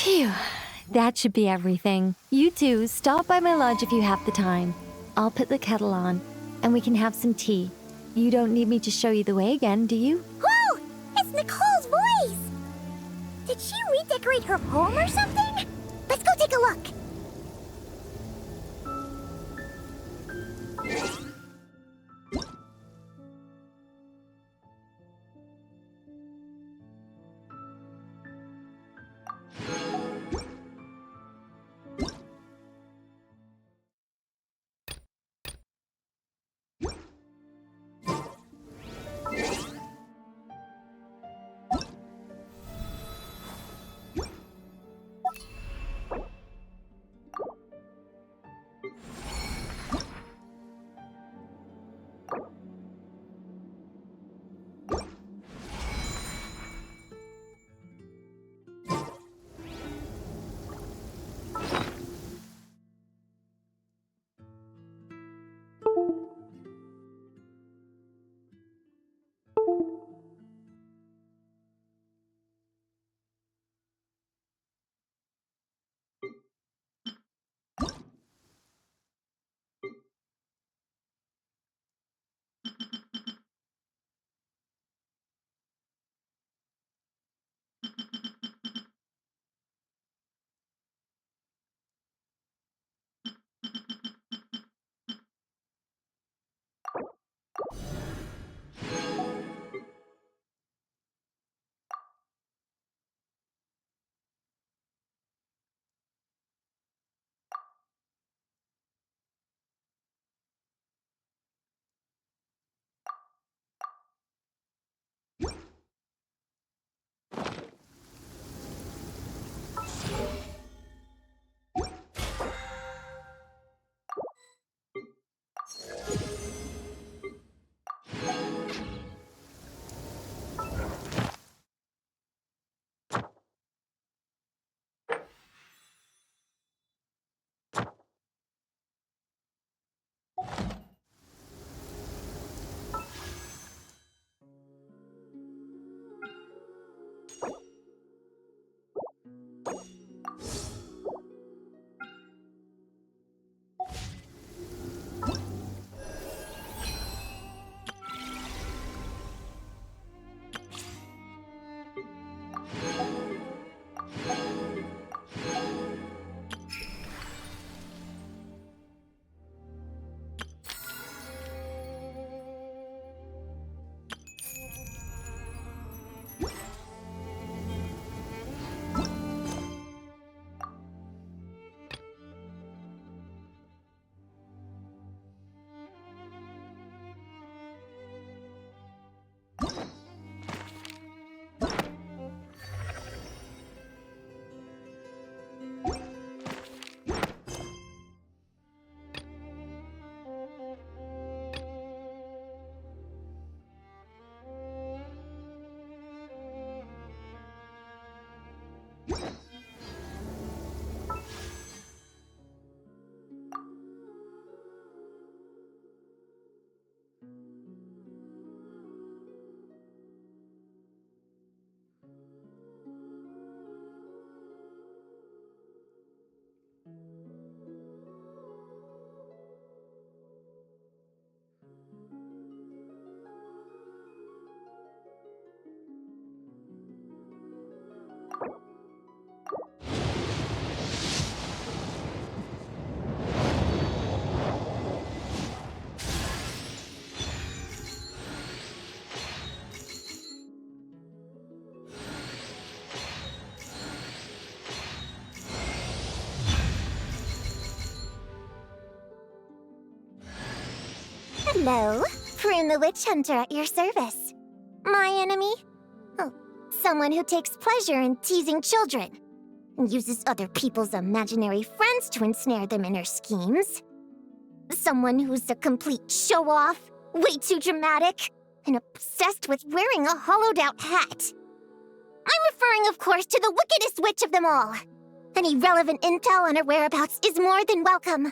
Phew, that should be everything. You two, stop by my lodge if you have the time. I'll put the kettle on, and we can have some tea. You don't need me to show you the way again, do you? Whoa! It's Nicole's voice! Did she redecorate her home or something? Let's go take a look. Hello, Prune the Witch Hunter at your service. My enemy? Oh, someone who takes pleasure in teasing children and uses other people's imaginary friends to ensnare them in her schemes. Someone who's a complete show-off, way too dramatic, and obsessed with wearing a hollowed-out hat. I'm referring, of course, to the wickedest witch of them all. Any relevant intel on her whereabouts is more than welcome.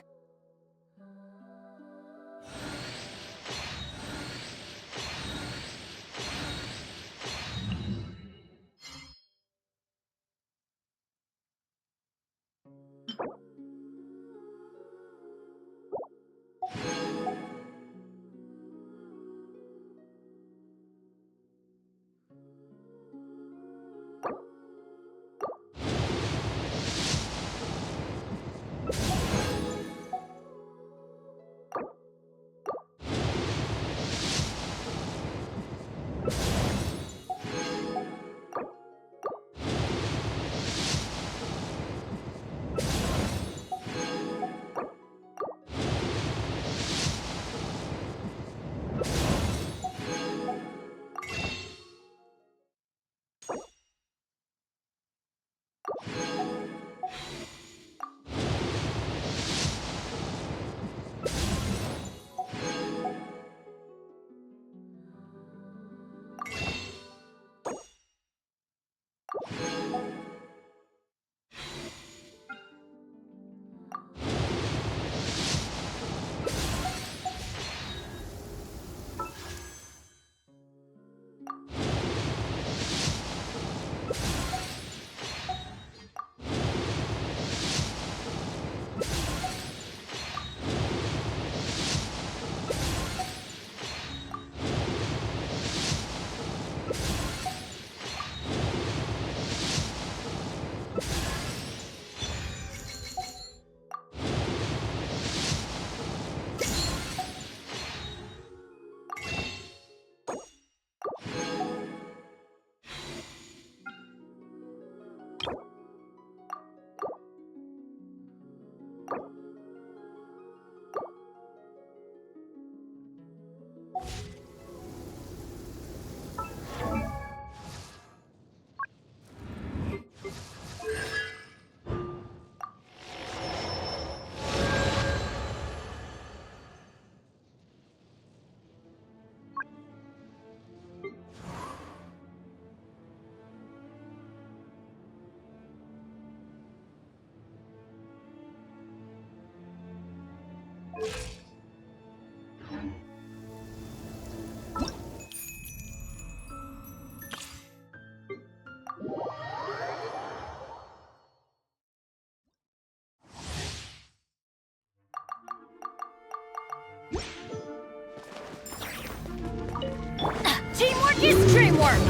Teamwork is dreamwork!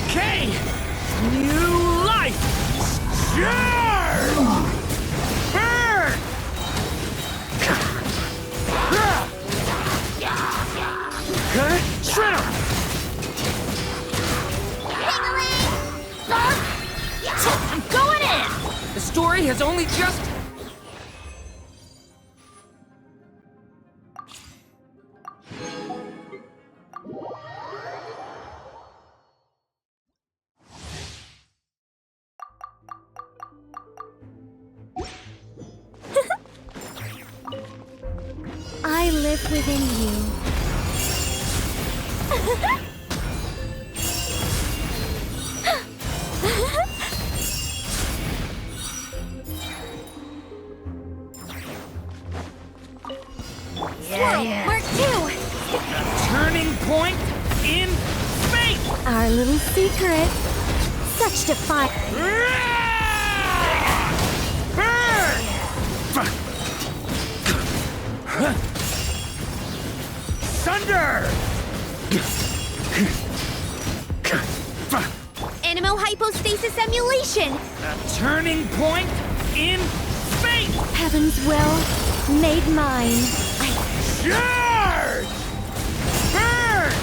Okay! New life! Sure! Burn! Huh? Shredder! I'm going in! The story has only just... I live within you. Yeah. Mark 2! Turning point in fate! Our little secret. Such defiance. Burn! Thunder! Animo hypostasis emulation! A turning point in fate! Heaven's will made mine. Charge! Burn!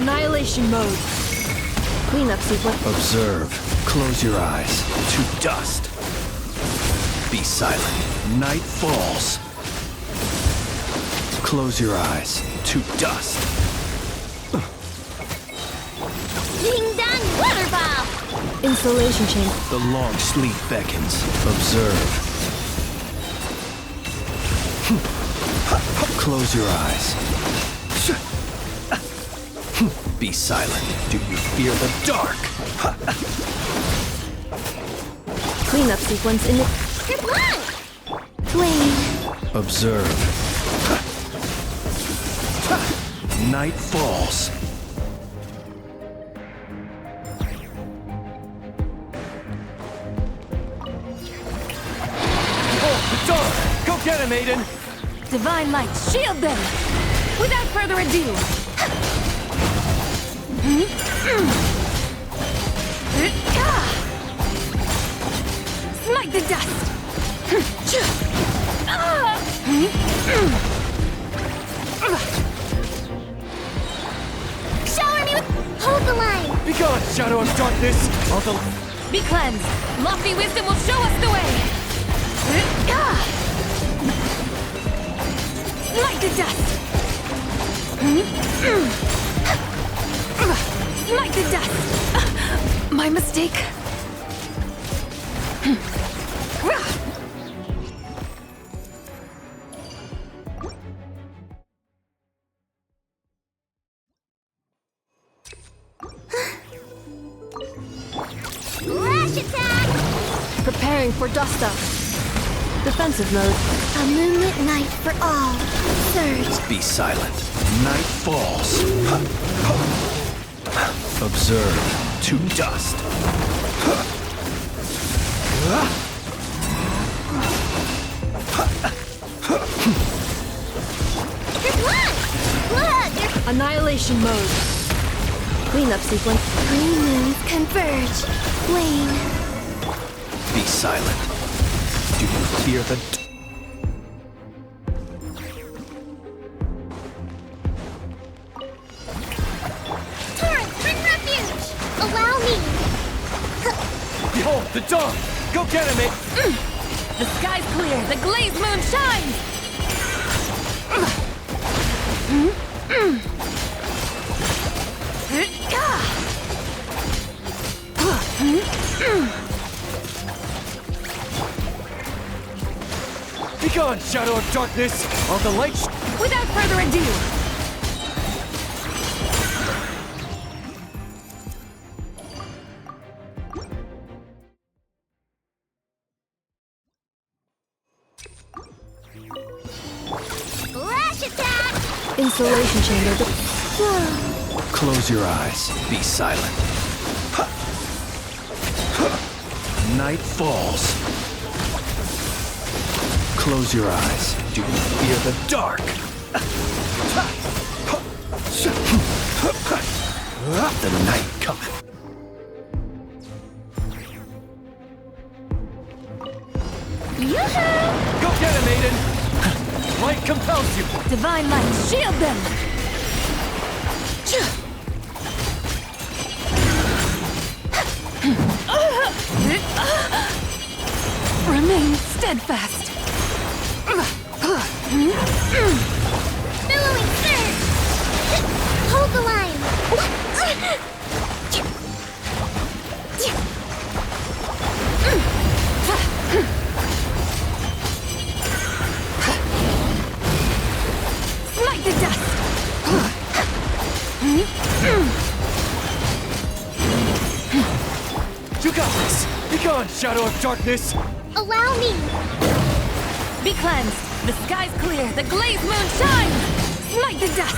Annihilation mode. Cleanup sequence. Observe. Close your eyes. To dust. Be silent. Night falls. Close your eyes. To dust. Ding dong, water ball! Insulation chamber. The long sleep beckons. Observe. Close your eyes. Be silent. Do you fear the dark? Cleanup sequence in the... Good luck! Wayne. Observe. Night falls. Oh, the dark! Go get him, Aiden! Divine light, shield them! Without further ado. Smite the dust! Shower me with... Hold the line! Be gone, shadow of darkness! All the... Be cleansed! Lofty wisdom will show us the way! Smite the dust! Smite the dust! My mistake. Lash attack! Preparing for dust up. Defensive mode. A moonlit night for all. Surge. Be silent. Night falls. Observe. To dust. Good luck! Look! Annihilation mode. Cleanup sequence. Green moons converge. Wayne. Be silent. Do you fear the... Torrent, bring refuge! Allow me! Behold, the dark! Go get him, Aiden! The sky's clear. The glazed moon shines. Be gone, shadow of darkness! All the light... Without further ado. Lash attack! Insulation chamber. Close your eyes. Be silent. Night falls. Close your eyes. Do you fear the dark? The night cometh. Yoo-hoo! Go get him, Aiden! Light compels you! Divine light, shield them. Remain steadfast. Billowing surge! Hold the line! Smite the dust. You got this! Be gone, shadow of darkness! Allow me! Be cleansed. The sky's clear. The glazed moon shines. Smite the dust.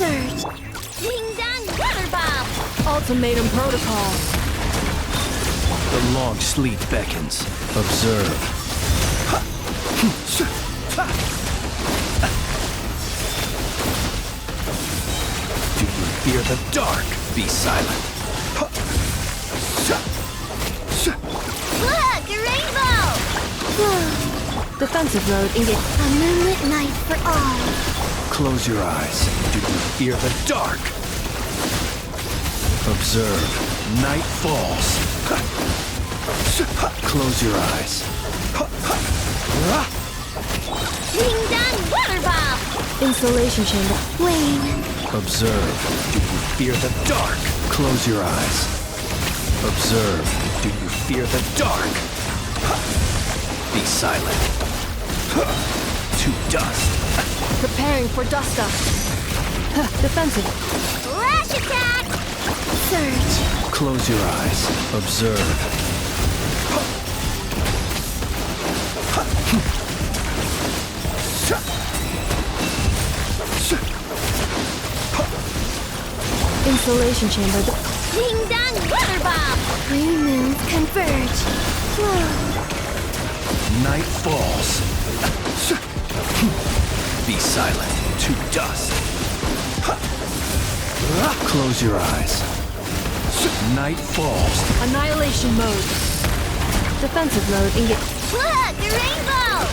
Surge. Ding dong, weather bomb. Ultimatum protocol. The long sleep beckons. Observe. Do you fear the dark? Be silent. Look, a rainbow. Defensive mode engage. A moonlit night for all. Close your eyes. Do you fear the dark? Observe. Night falls. Close your eyes. Ding dong, weather bomb. Insulation chamber. Wane. Observe. Do you fear the dark? Close your eyes. Observe. Do you fear the dark? Be silent. To dust. Preparing for dust up. Defensive. Flash attack. Surge. Close your eyes. Observe. Insulation chamber. Ding dong, weather bomb. Three moons converge. Flow. Night falls. Be silent. To dust. Close your eyes. Night falls. Annihilation mode. Defensive mode engage. Look, a rainbow.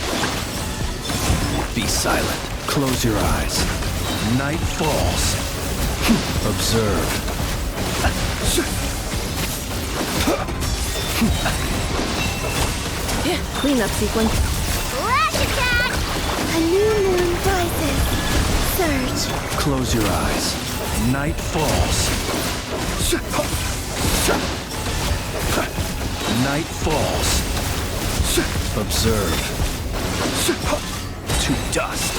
Be silent. Close your eyes. Night falls. Observe. Cleanup sequence. Flash attack. A new moon rises. Surge. Close your eyes. Night falls. Night falls. Observe. To dust.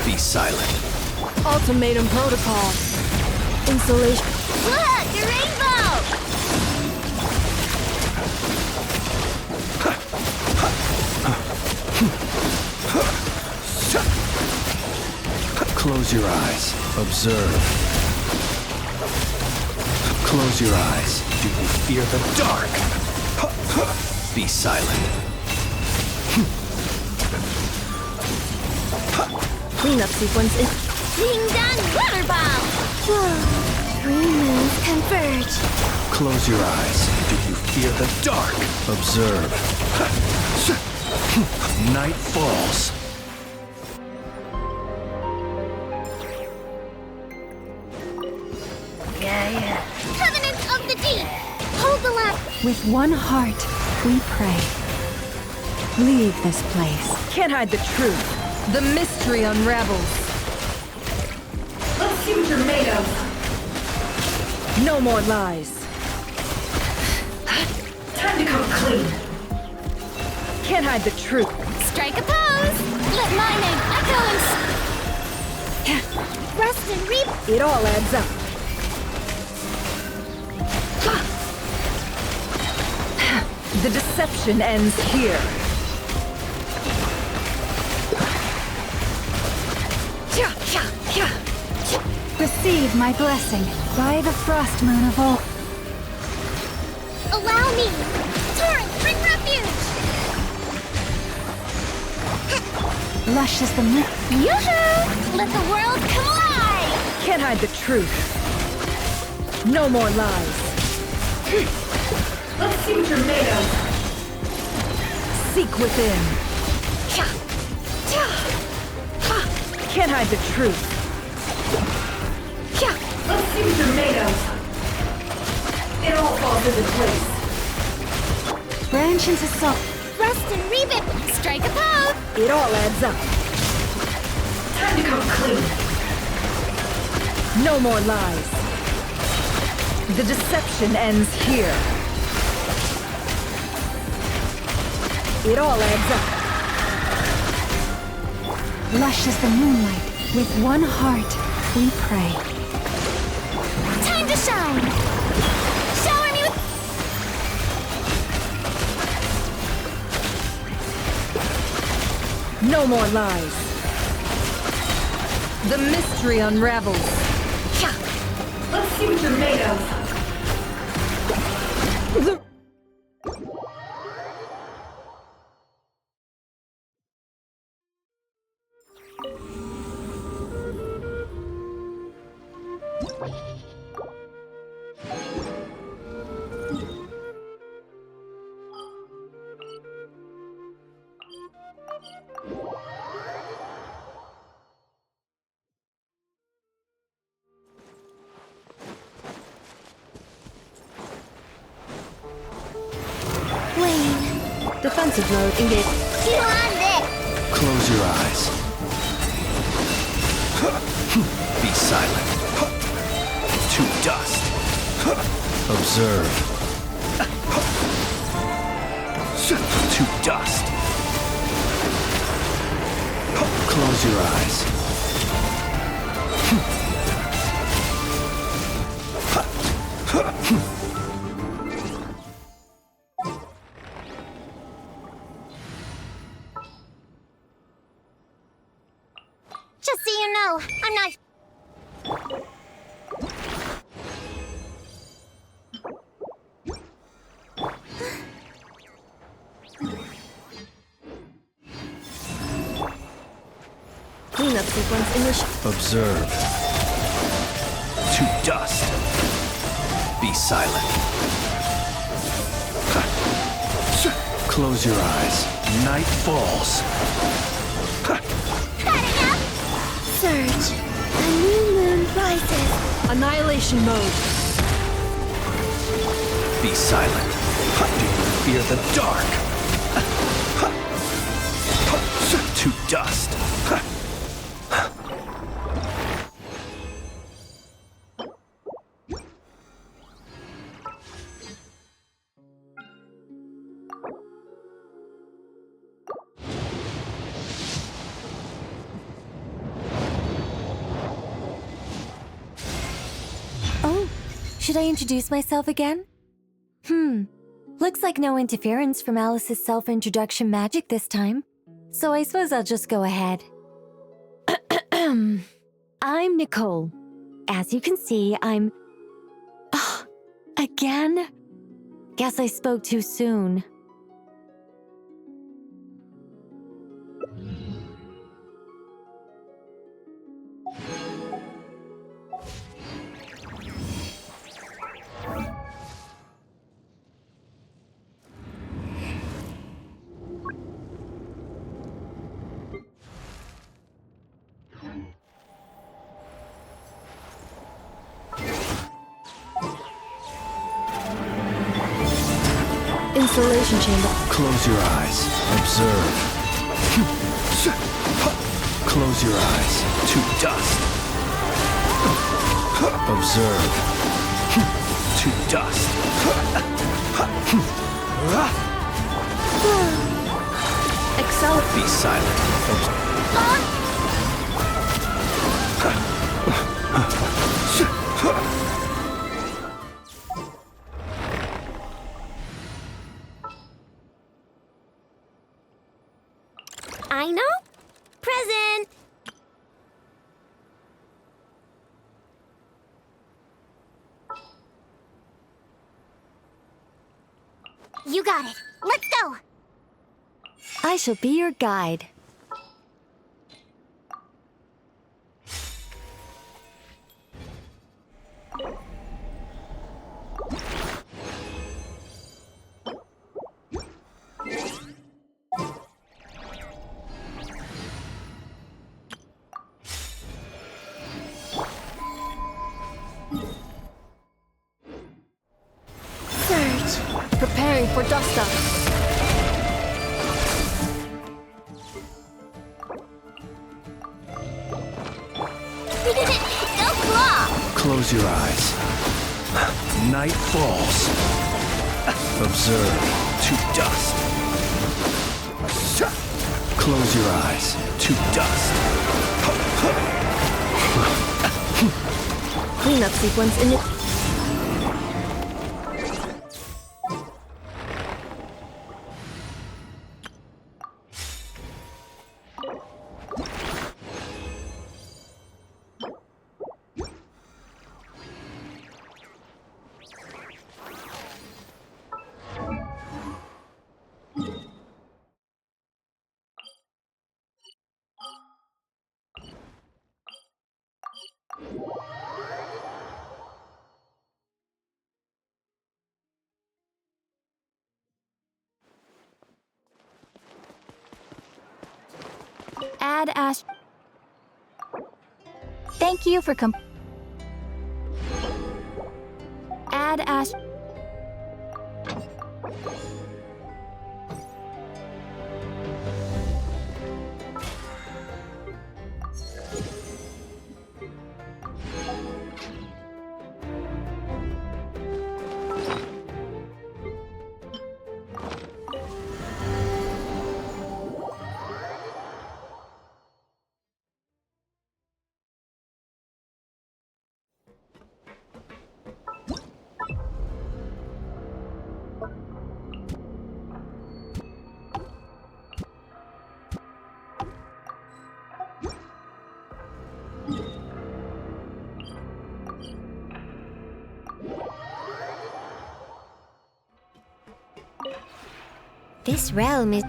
Be silent. Ultimatum protocol. Insulation. Look, a rainbow. Close your eyes. Observe. Close your eyes. Do you fear the dark? Be silent. Cleanup sequence. Ding dong, weather bomb. Whoa. Three moons converge. Close your eyes. Do you fear the dark? Observe. Night falls. Covenant of the deep. Hold the lamp. With one heart, we pray. Leave this place. Can't hide the truth. The mystery unravels. Let's see what you're made of. No more lies. Time to come clean. Can't hide the truth. Strike a pose. Let my name echo and rest and reap. It all adds up. The deception ends here. Receive my blessing by the frost moon of old. Allow me. Torrent, bring refuge. Lush as the moon. Yoo-hoo! Let the world come alive. Can't hide the truth. No more lies. Let's see what you're made of. Seek within. Can't hide the truth. Let's see what you're made of. It all falls into place. Branch into salt. Rest and reap it. Strike a pose. It all adds up. Time to come clean. No more lies. The deception ends here. It all adds up. Lush as the moonlight. With one heart, we pray. Time to shine. Shower me with... No more lies. The mystery unravels. Let's see what you're made of. Defensive mode engaged. You on this! Close your eyes. Be silent. To dust. Observe. To dust. Close your eyes. Just so you know, I'm not... Cleanup sequence initiated. Observe. To dust. Be silent. Close your eyes. Night falls. Surge. A new moon rises. Annihilation mode. Be silent. Do you fear the dark? To dust. Oh, should I introduce myself again? Looks like no interference from Alice's self-introduction magic this time. So I suppose I'll just go ahead. I'm Nicole. As you can see, I'm... again? Guess I spoke too soon. Installation chamber. Close your eyes. Observe. Close your eyes. To dust. Observe. To dust. Excel. Be silent. I know. Present. You got it. Let's go. I shall be your guide. Surge. Preparing for dust up. Go claw. Close your eyes. Night falls. Observe. To dust. Close your eyes. To dust. Cleanup sequence initiated. Add Ash. Thank you for Add Ash. This realm is...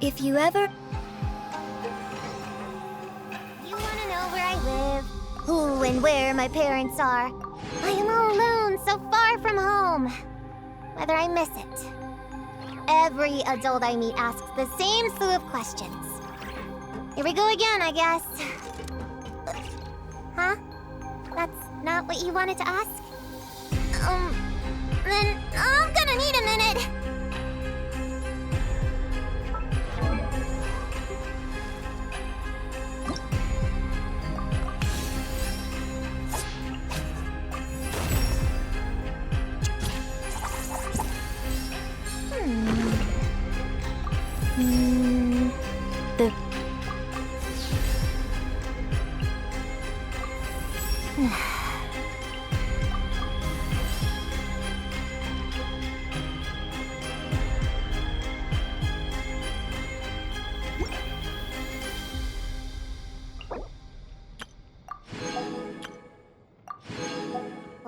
If you ever... You wanna know where I live? Who and where my parents are? I am all alone, so far from home. Whether I miss it. Every adult I meet asks the same slew of questions. Here we go again, I guess. Huh? That's not what you wanted to ask? Then I'm gonna need a minute.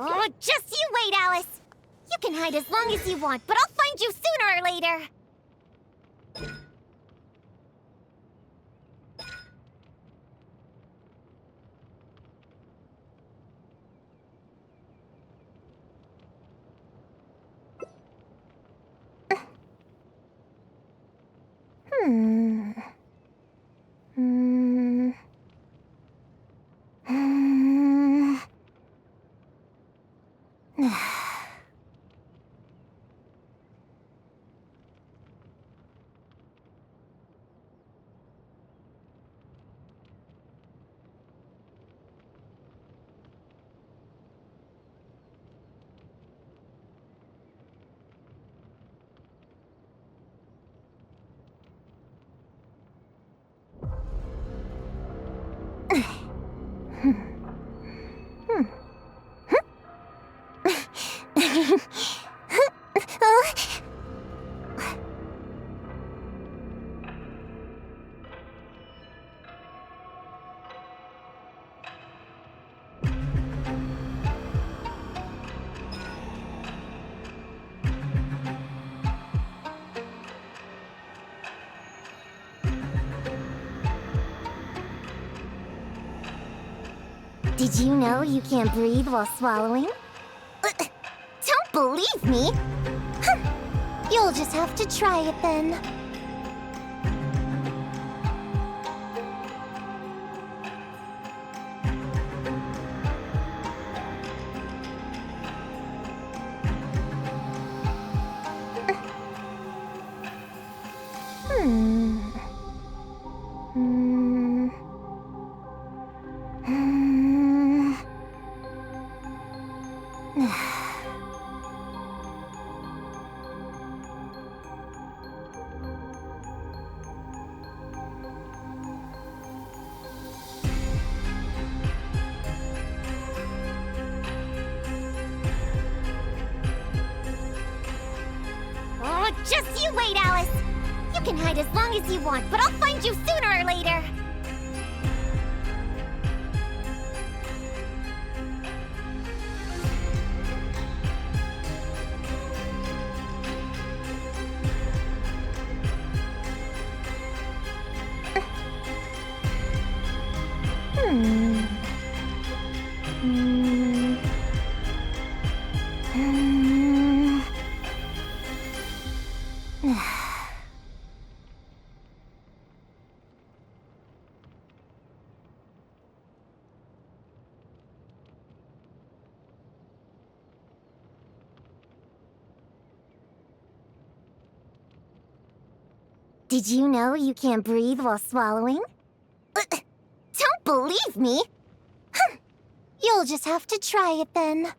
Oh, just you wait, Alice! You can hide as long as you want, but I'll find you sooner or later! Did you know you can't breathe while swallowing? Don't believe me? You'll just have to try it then. Just you wait, Alice! You can hide as long as you want, but I'll find you sooner or later! Did you know you can't breathe while swallowing? Don't believe me? You'll just have to try it then.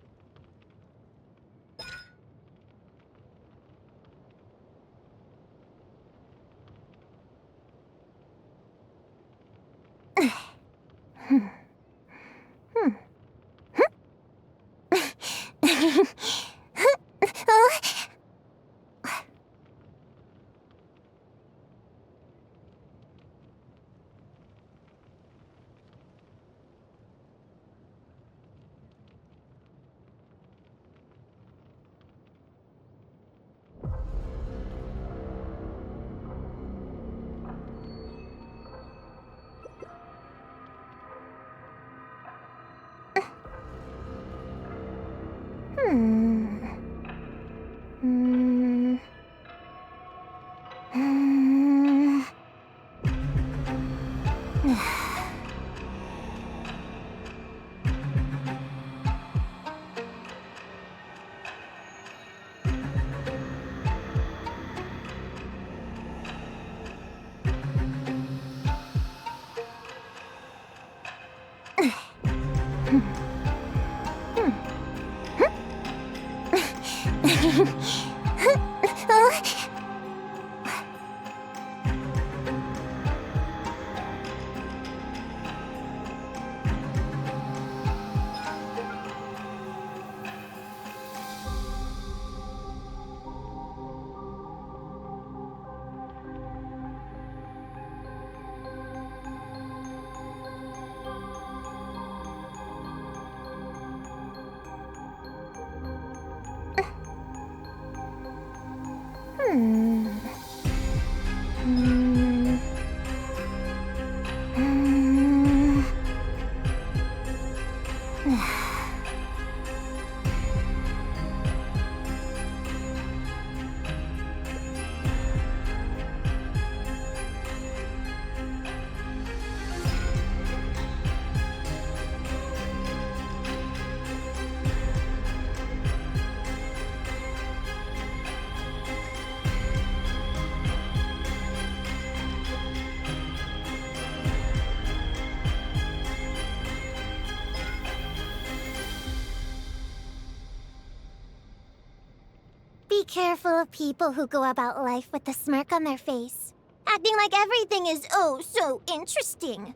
Be careful of people who go about life with a smirk on their face, acting like everything is oh so interesting.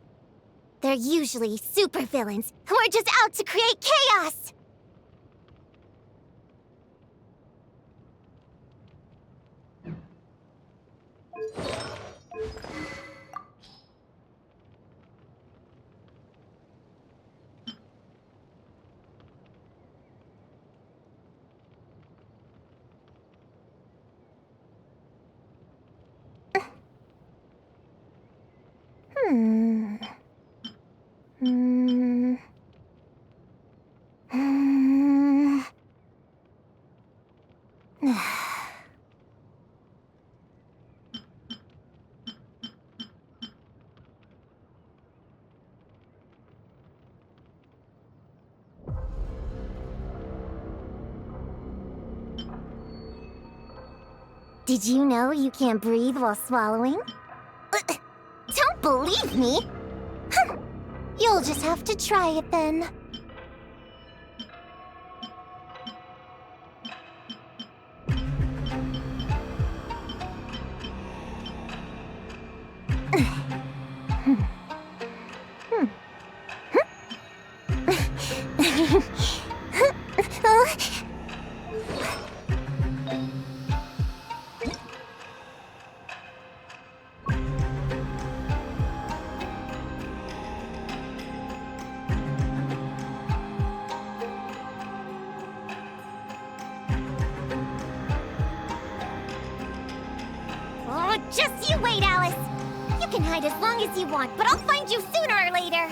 They're usually supervillains who are just out to create chaos! Did you know you can't breathe while swallowing? Don't believe me? You'll just have to try it then. Alice! You can hide as long as you want, but I'll find you sooner or later!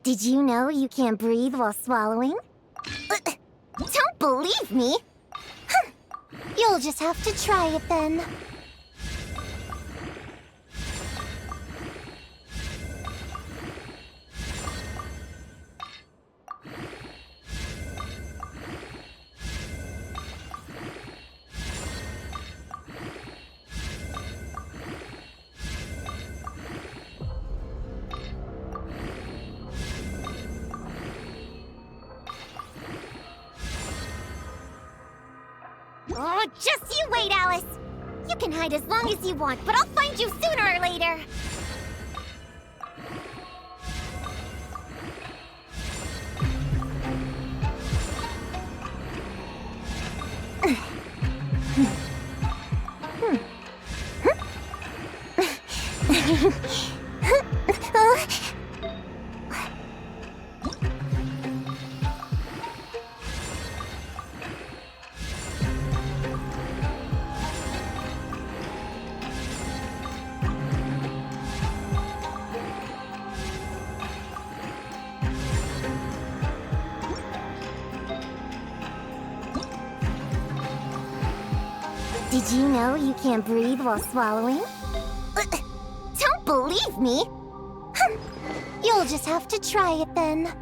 Did you know you can't breathe while swallowing? Don't believe me? You'll just have to try it then. Oh, just you wait, Alice! You can hide as long as you want, but I'll find you sooner or later! Did you know you can't breathe while swallowing? Don't believe me? You'll just have to try it then.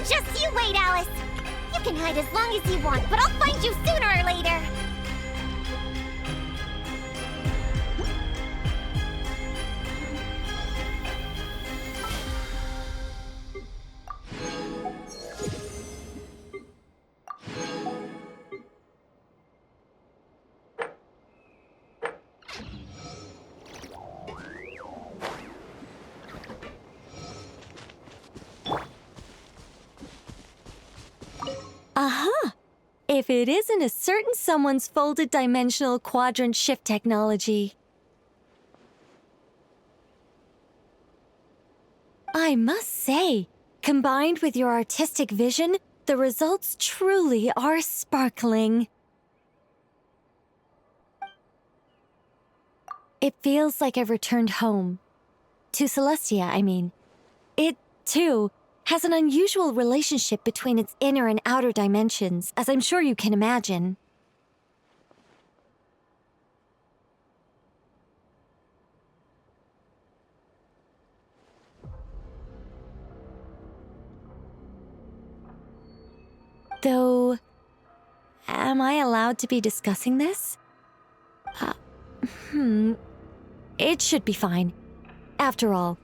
Just you wait, Alice! You can hide as long as you want, but I'll find you sooner or later! Aha! If it isn't a certain someone's folded dimensional quadrant shift technology. I must say, combined with your artistic vision, the results truly are sparkling. It feels like I've returned home. To Celestia, I mean. It, too, has an unusual relationship between its inner and outer dimensions, as I'm sure you can imagine. Though, am I allowed to be discussing this? It should be fine. After all,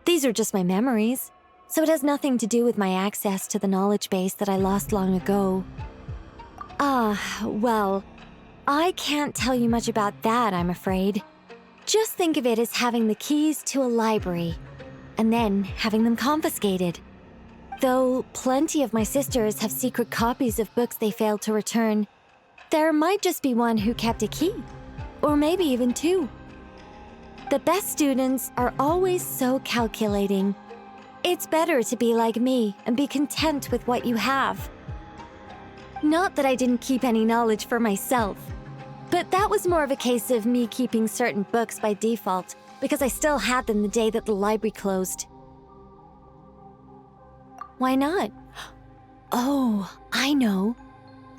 these are just my memories, so it has nothing to do with my access to the knowledge base that I lost long ago. Well, I can't tell you much about that, I'm afraid. Just think of it as having the keys to a library, and then having them confiscated. Though plenty of my sisters have secret copies of books they failed to return, there might just be one who kept a key, or maybe even two. The best students are always so calculating. It's better to be like me and be content with what you have. Not that I didn't keep any knowledge for myself, but that was more of a case of me keeping certain books by default because I still had them the day that the library closed. Why not? Oh, I know.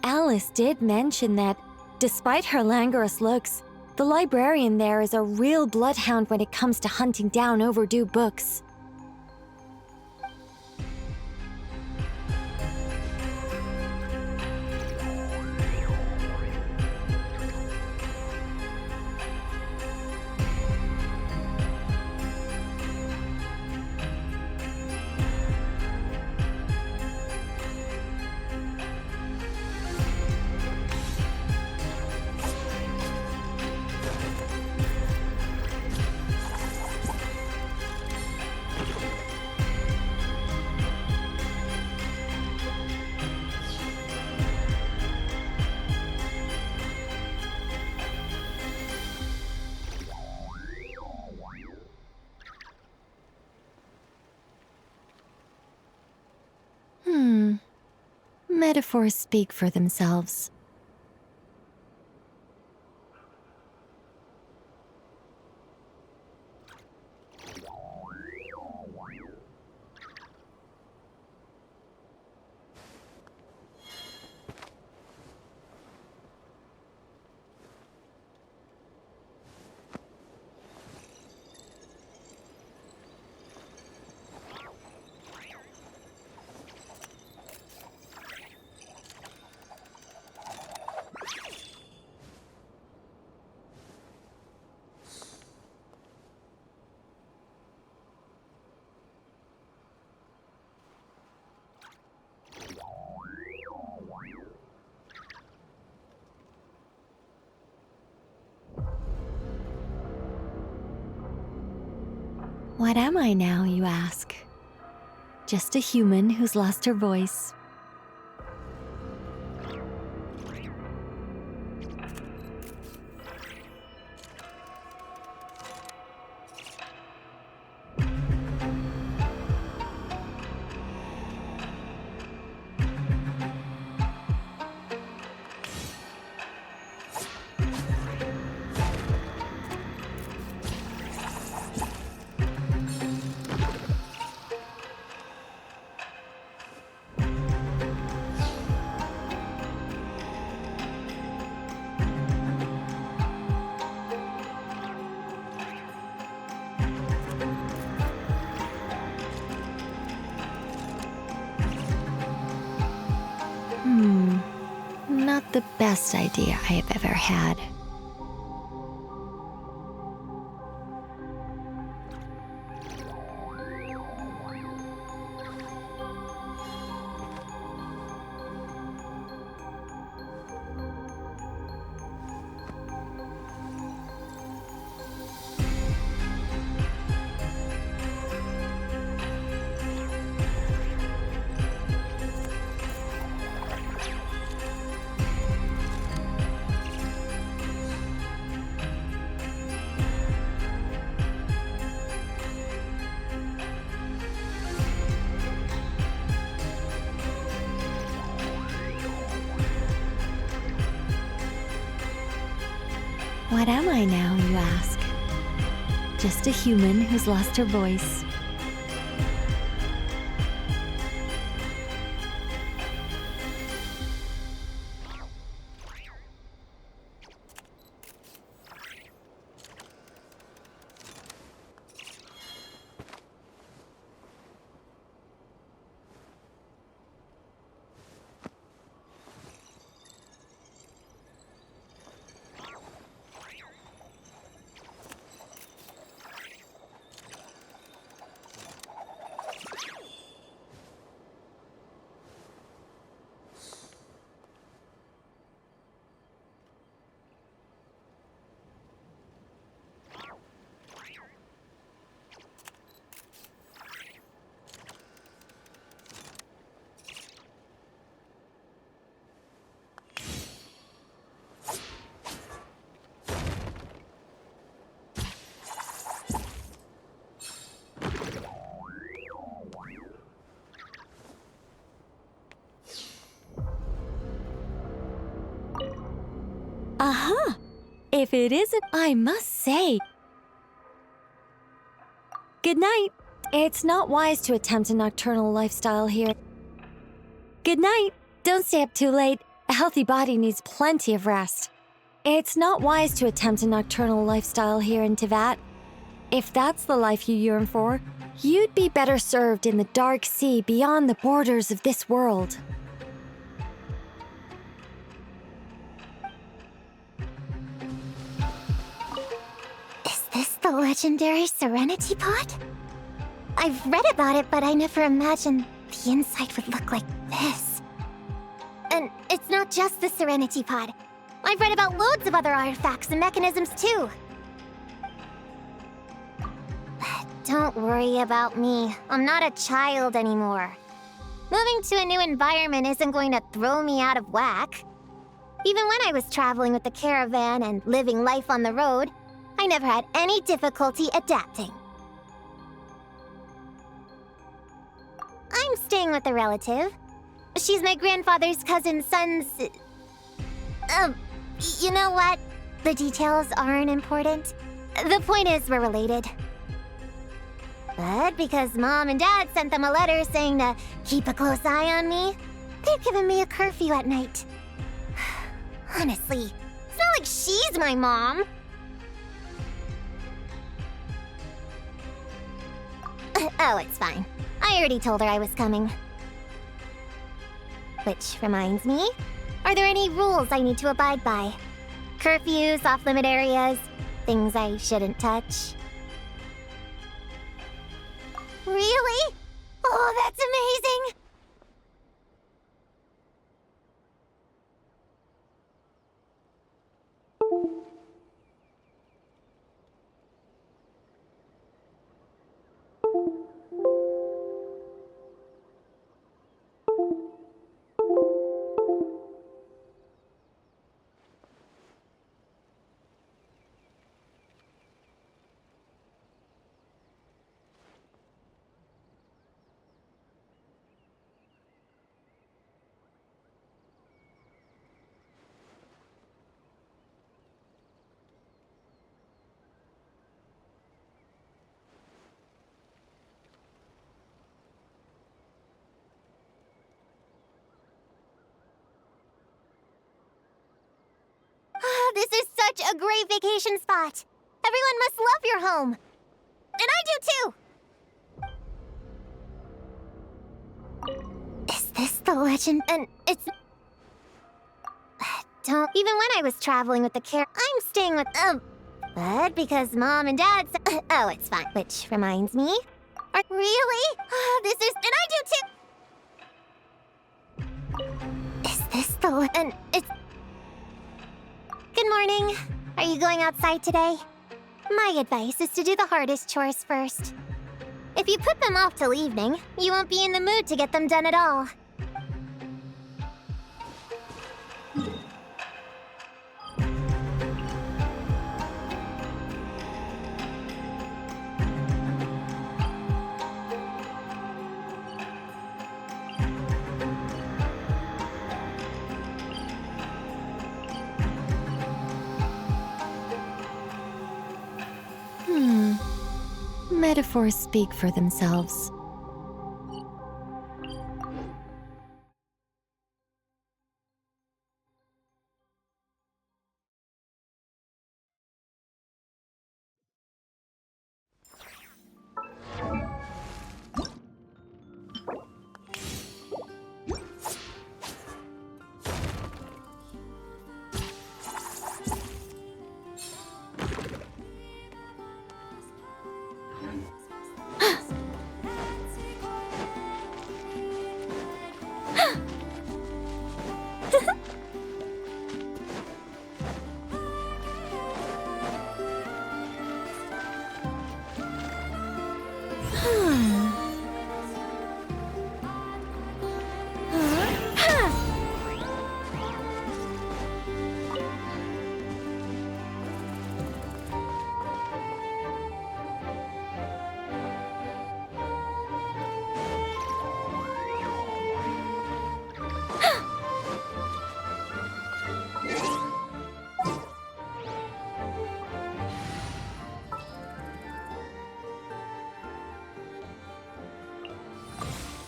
Alice did mention that, despite her languorous looks, the librarian there is a real bloodhound when it comes to hunting down overdue books. Metaphors speak for themselves. What am I now, you ask? Just a human who's lost her voice. Not the best idea I have ever had. What am I now, you ask? Just a human who's lost her voice. Huh. If it isn't, I must say. Good night. It's not wise to attempt a nocturnal lifestyle here. Good night. Don't stay up too late. A healthy body needs plenty of rest. It's not wise to attempt a nocturnal lifestyle here in Teyvat. If that's the life you yearn for, you'd be better served in the dark sea beyond the borders of this world. Is this the legendary Serenity Pod? I've read about it, but I never imagined the inside would look like this. And it's not just the Serenity Pod. I've read about loads of other artifacts and mechanisms too. Don't worry about me. I'm not a child anymore. Moving to a new environment isn't going to throw me out of whack. Even when I was traveling with the caravan and living life on the road, I never had any difficulty adapting. I'm staying with a relative. She's my grandfather's cousin's son's... you know what? The details aren't important. The point is we're related. But because Mom and Dad sent them a letter saying to keep a close eye on me, they've given me a curfew at night. Honestly, it's not like she's my mom. Oh, it's fine. I already told her I was coming. Which reminds me, are there any rules I need to abide by? Curfews, off-limit areas, things I shouldn't touch? Really? Oh, that's amazing! This is such a great vacation spot. Everyone must love your home. And I do too. Is this the legend? And it's... Don't... Even when I was traveling with the I'm staying with... But because Mom and Dad said... Oh, it's fine. Which reminds me... Really? This is... And I do too. Is this the... And it's... Good morning. Are you going outside today? My advice is to do the hardest chores first. If you put them off till evening, you won't be in the mood to get them done at all. Metaphors speak for themselves.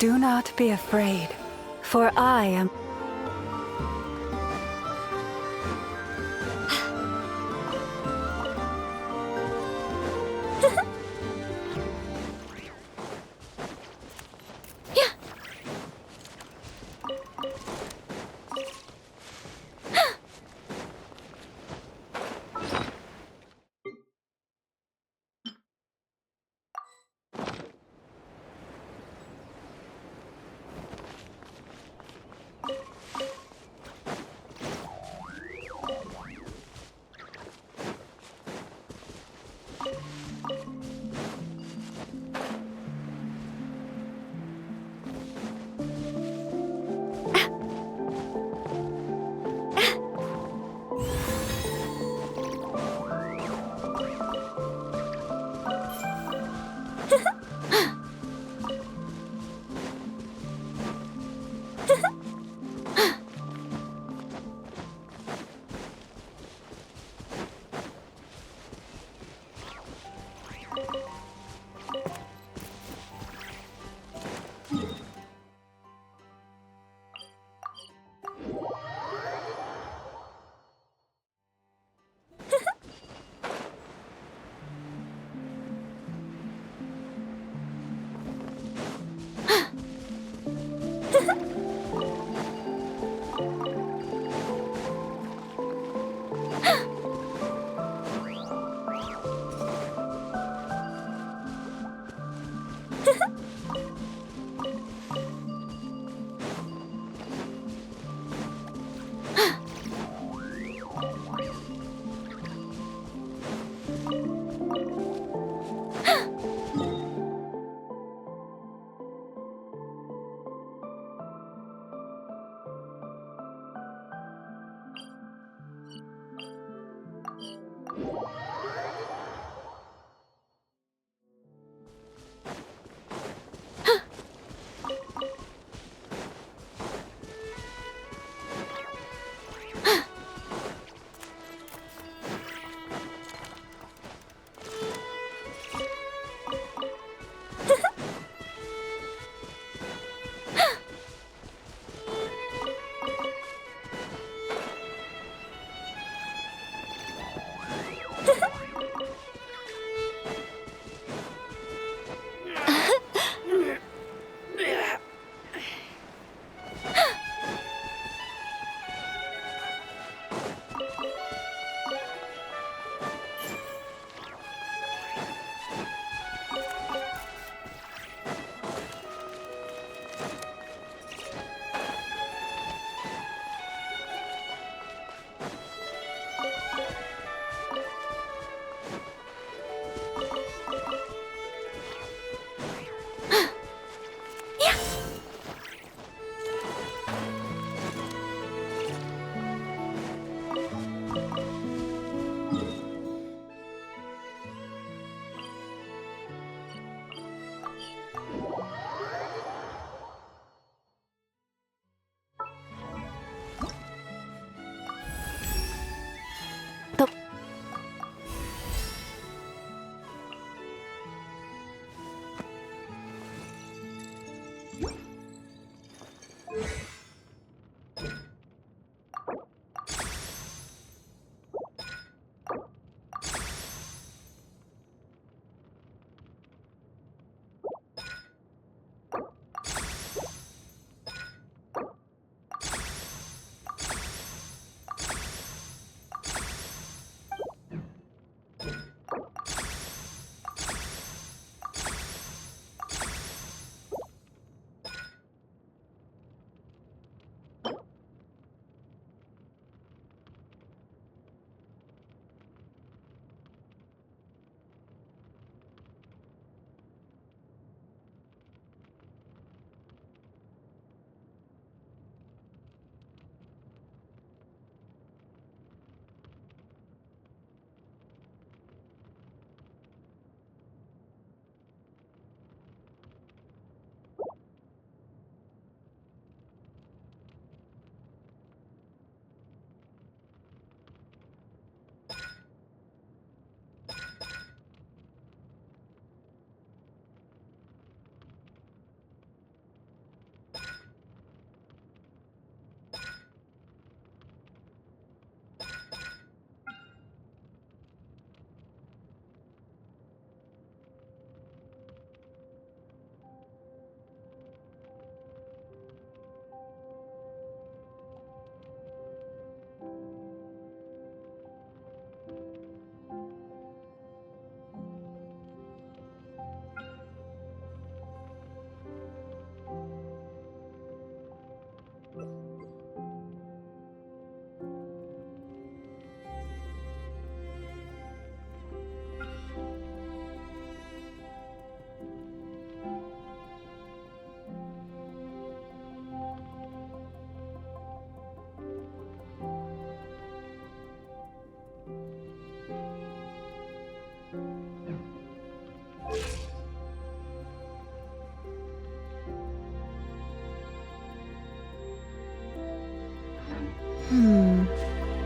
Do not be afraid, for I am...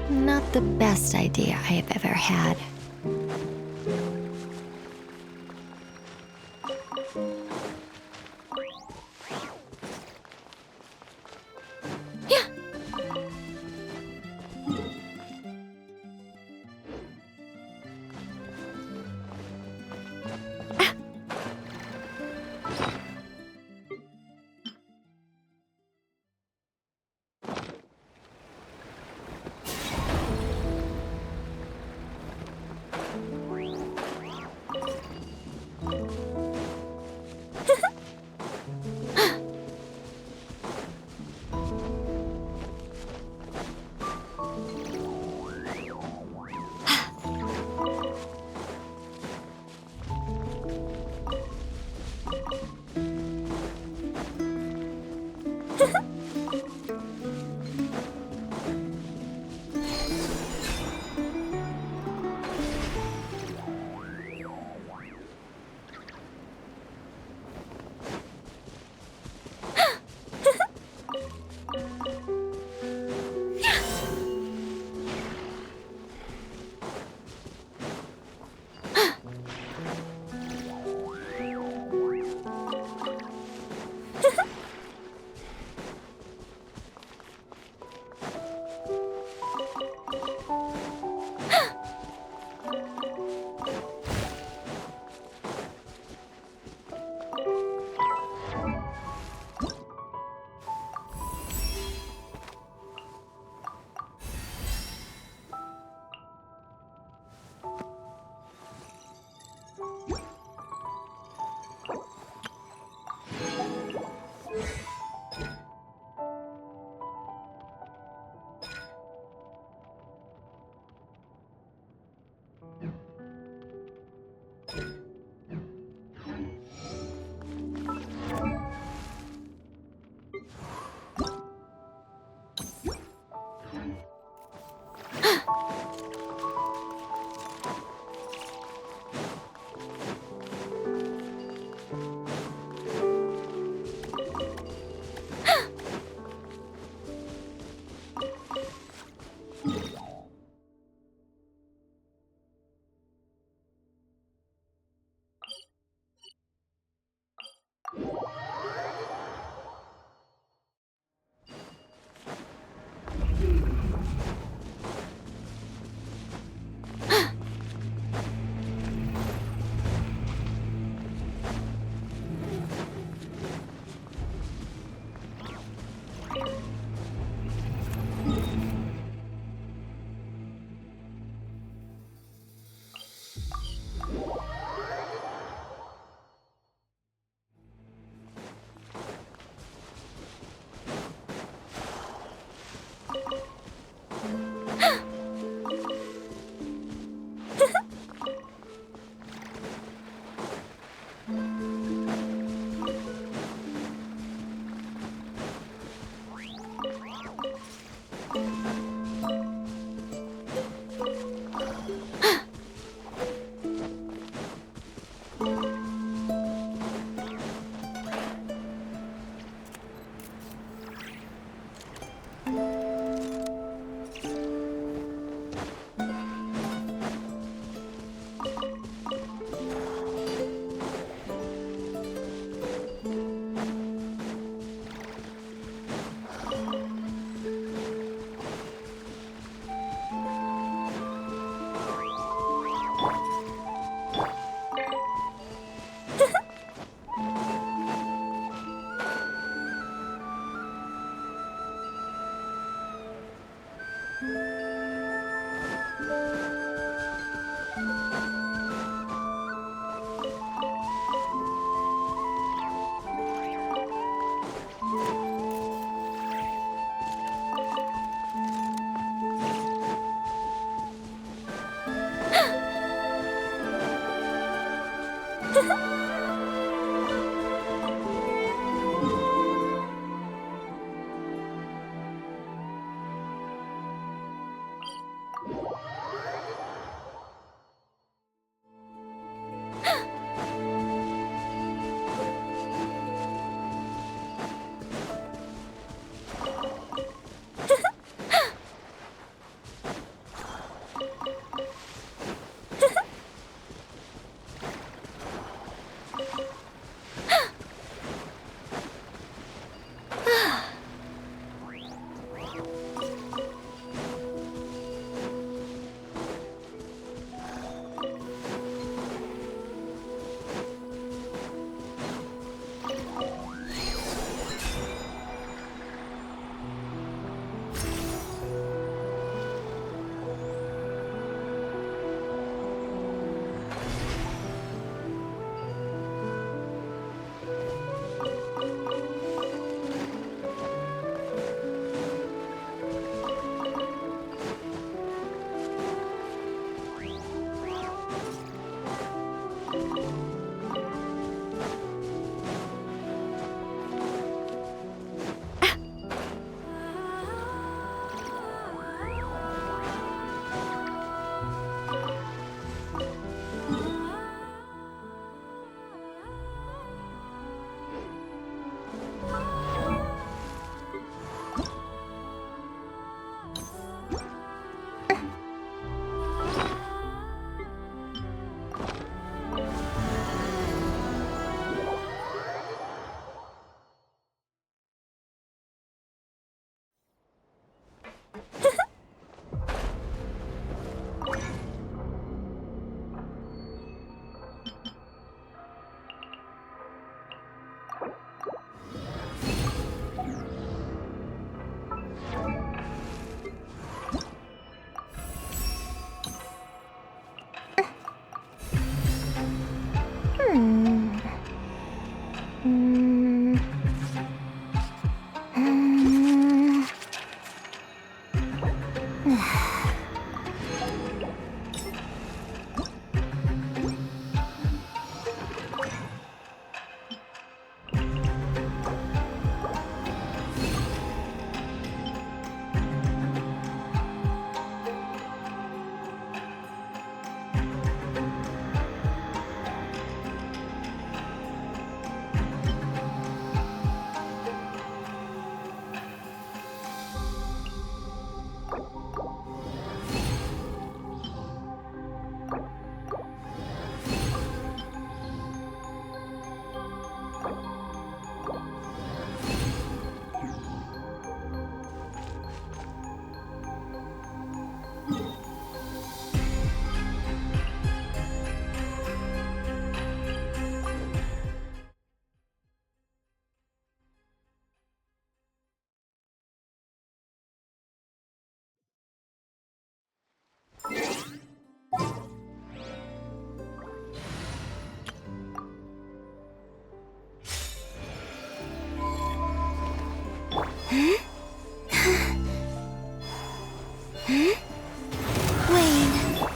Not the best idea I have ever had.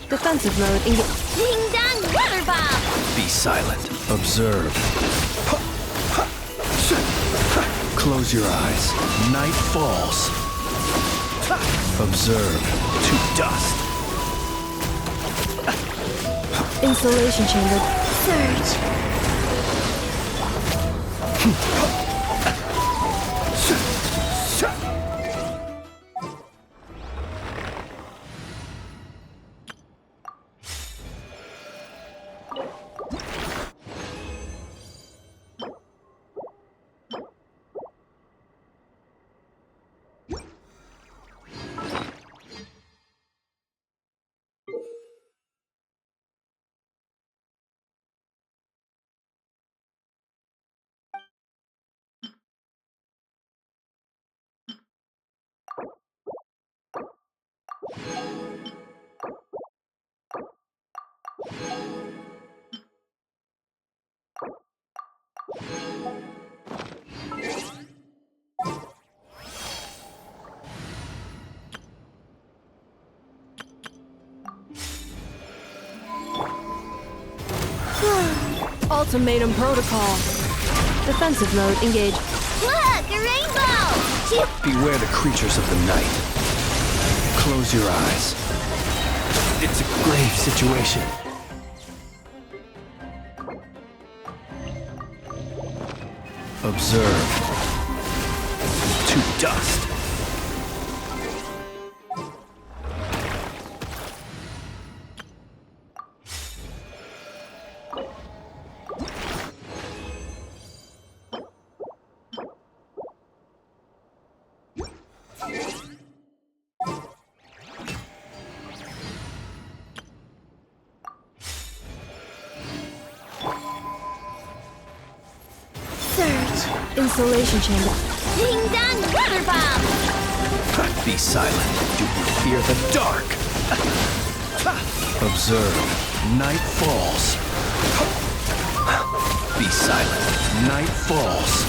Defensive mode engage. Ding dong, weather bomb! Be silent. Observe. Close your eyes. Night falls. Observe. To dust. Installation chamber. Surge! Ultimatum protocol. Defensive mode engage. Look, a rainbow! Beware the creatures of the night. Close your eyes. It's a grave situation. Observe. To dust. Installation chamber. Ding dong, weather bomb! Be silent. Do you fear the dark? Observe. Night falls. Be silent. Night falls.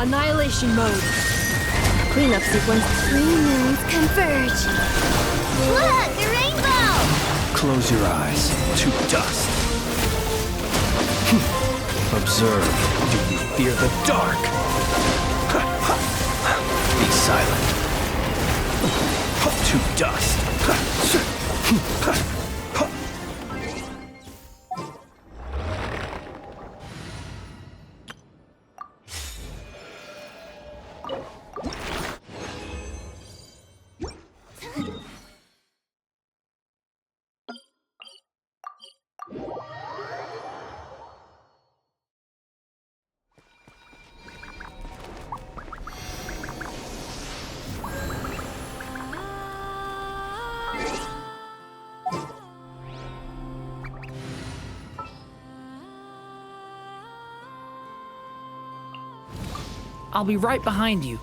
Annihilation mode. Cleanup sequence. Three moons converge. Look, a rainbow! Close your eyes. To dust. Observe. Do you fear the dark? Be silent. To dust. I'll be right behind you.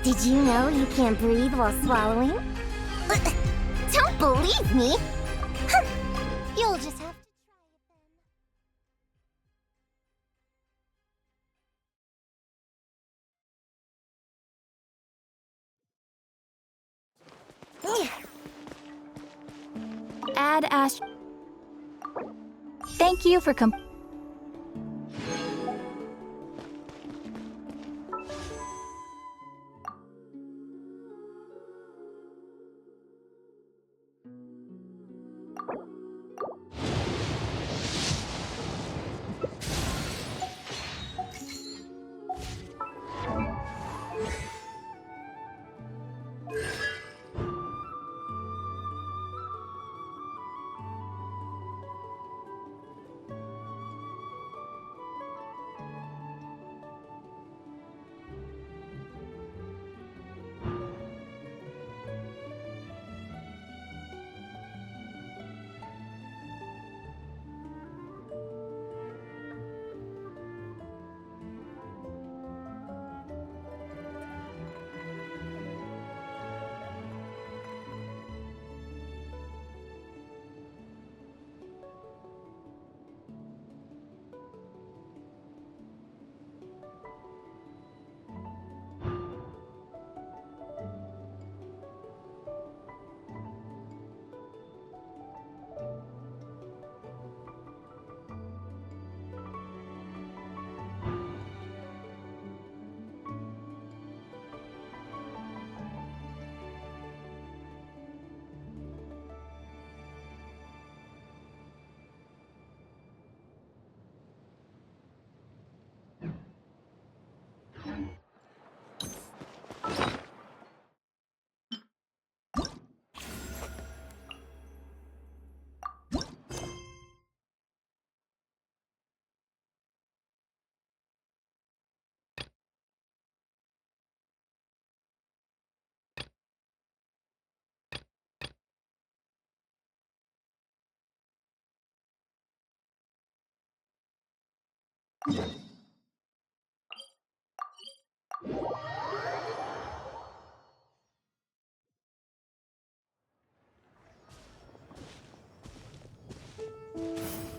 Did you know you can't breathe while swallowing? Don't believe me! You'll just have to try it then. Add Ash. Thank you for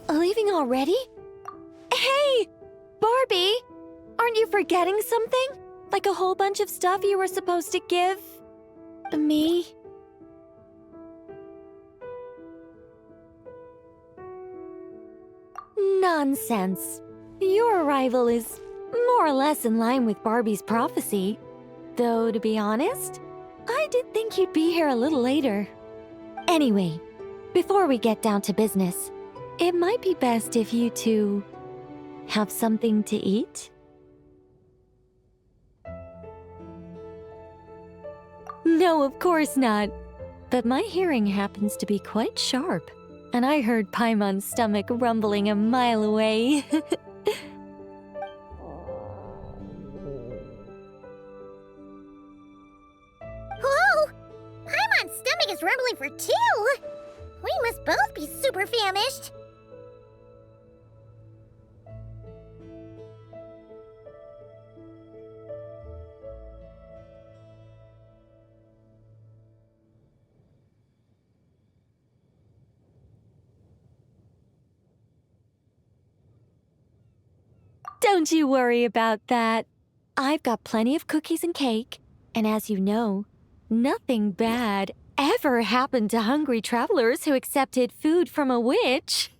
Leaving already? Hey! Barbie! Aren't you forgetting something? Like a whole bunch of stuff you were supposed to give me? Nonsense. Your arrival is more or less in line with Barbie's prophecy. Though, to be honest, I did think you'd be here a little later. Anyway, before we get down to business, it might be best if you two have something to eat? No, of course not. But my hearing happens to be quite sharp, and I heard Paimon's stomach rumbling a mile away. Whoa! Paimon's stomach is rumbling for two! We must both be super famished! Don't you worry about that. I've got plenty of cookies and cake, and as you know, nothing bad ever happened to hungry travelers who accepted food from a witch.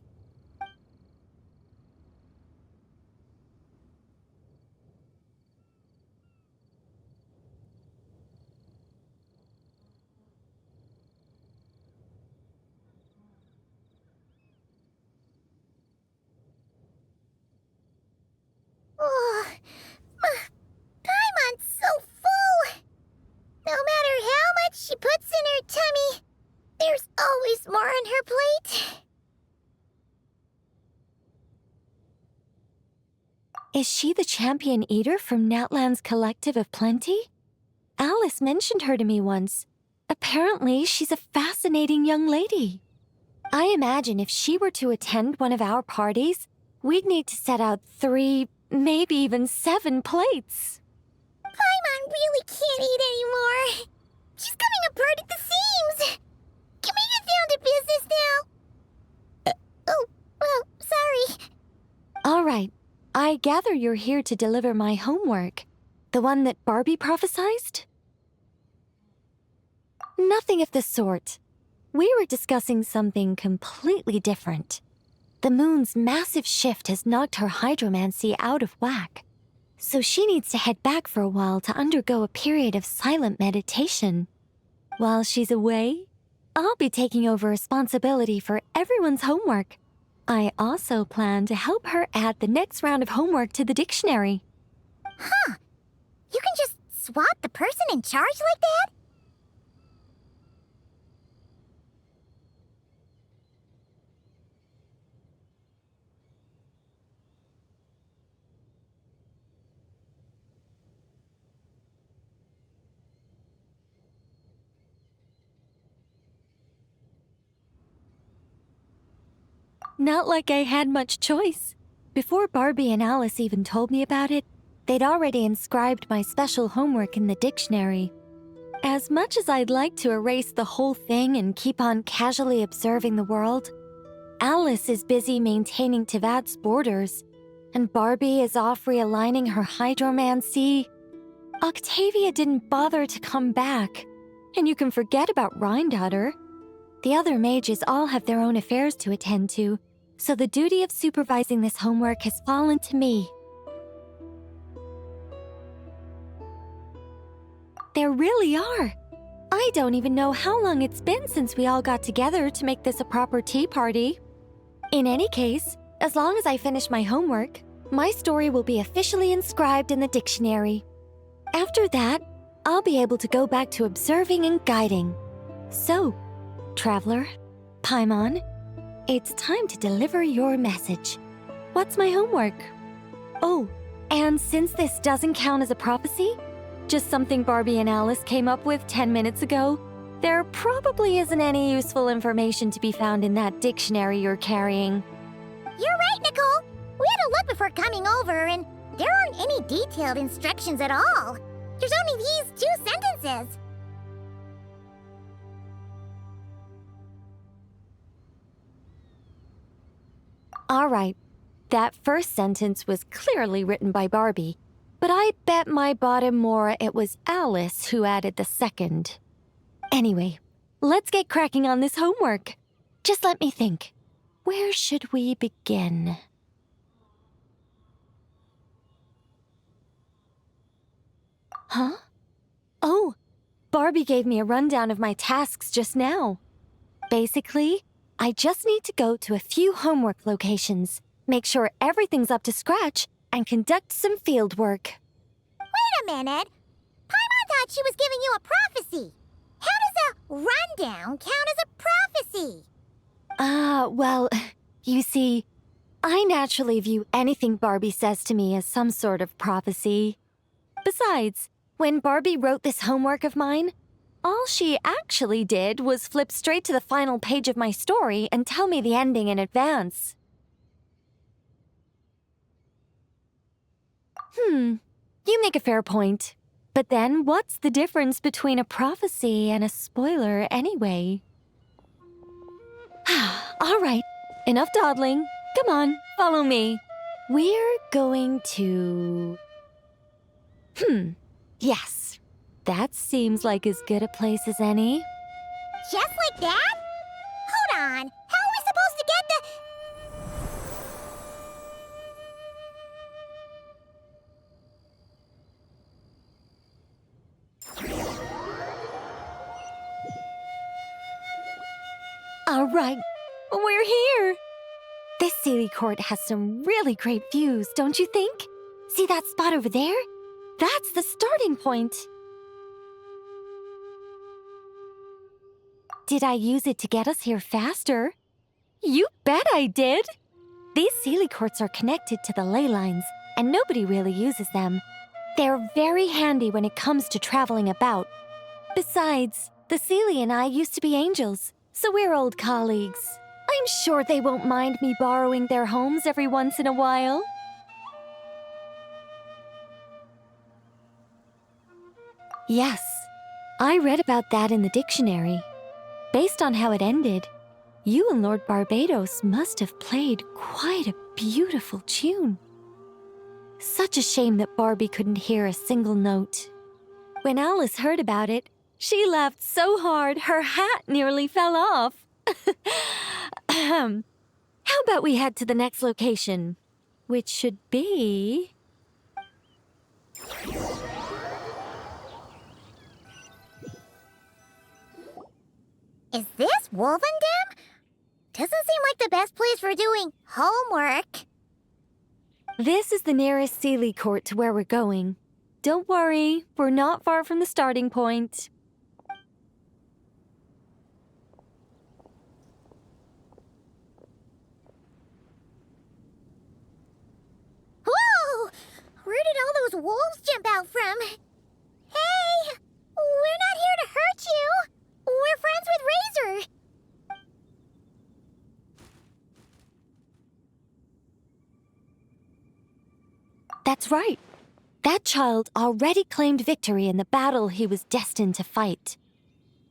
Oh, Paimon's so full! No matter how much she puts in her tummy, there's always more on her plate. Is she the champion eater from Natlan's Collective of Plenty? Alice mentioned her to me once. Apparently, she's a fascinating young lady. I imagine if she were to attend one of our parties, we'd need to set out 3, maybe even 7 plates. Paimon really can't eat anymore. She's coming apart at the seams. Can we get down to business now? Oh, sorry. All right. I gather you're here to deliver my homework. The one that Barbie prophesized? Nothing of the sort. We were discussing something completely different. The moon's massive shift has knocked her hydromancy out of whack. So she needs to head back for a while to undergo a period of silent meditation. While she's away, I'll be taking over responsibility for everyone's homework. I also plan to help her add the next round of homework to the dictionary. Huh. You can just swap the person in charge like that? Not like I had much choice. Before Barbie and Alice even told me about it, they'd already inscribed my special homework in the dictionary. As much as I'd like to erase the whole thing and keep on casually observing the world, Alice is busy maintaining Teyvat's borders, and Barbie is off realigning her hydromancy. Octavia didn't bother to come back, and you can forget about Rhindaughter. The other mages all have their own affairs to attend to, so the duty of supervising this homework has fallen to me. There really are. I don't even know how long it's been since we all got together to make this a proper tea party. In any case, as long as I finish my homework, my story will be officially inscribed in the dictionary. After that, I'll be able to go back to observing and guiding. So, Traveler, Paimon, it's time to deliver your message. What's my homework? Oh, and since this doesn't count as a prophecy, just something Barbie and Alice came up with 10 minutes ago, there probably isn't any useful information to be found in that dictionary you're carrying. You're right, Nicole. We had a look before coming over, and there aren't any detailed instructions at all. There's only these 2 sentences. All right, that first sentence was clearly written by Barbie, but I bet my bottom more it was Alice who added the second. Anyway, let's get cracking on this homework. Just let me think. Where should we begin? Huh? Oh, Barbie gave me a rundown of my tasks just now. Basically, I just need to go to a few homework locations, make sure everything's up to scratch, and conduct some field work. Wait a minute. Paimon thought she was giving you a prophecy. How does a rundown count as a prophecy? Well, you see, I naturally view anything Barbie says to me as some sort of prophecy. Besides, when Barbie wrote this homework of mine, all she actually did was flip straight to the final page of my story and tell me the ending in advance. You make a fair point. But then, what's the difference between a prophecy and a spoiler anyway? All right, enough dawdling. Come on, follow me. We're going to... Yes, that seems like as good a place as any. Just like that? Hold on. How are we supposed to get the... All right, we're here. This Sealy Court has some really great views, don't you think? See that spot over there? That's the starting point. Did I use it to get us here faster? You bet I did. These Sealy Courts are connected to the ley lines, and nobody really uses them. They're very handy when it comes to traveling about. Besides, the Sealy and I used to be angels, so we're old colleagues. I'm sure they won't mind me borrowing their homes every once in a while. Yes, I read about that in the dictionary. Based on how it ended, you and Lord Barbados must have played quite a beautiful tune. Such a shame that Barbie couldn't hear a single note. When Alice heard about it, she laughed so hard her hat nearly fell off. How about we head to the next location, which should be... Is this Wolvendam? Doesn't seem like the best place for doing homework. This is the nearest Sealy Court to where we're going. Don't worry, we're not far from the starting point. Whoa! Where did all those wolves jump out from? Hey! We're not here to hurt you! We're friends with Razor! That's right. That child already claimed victory in the battle he was destined to fight.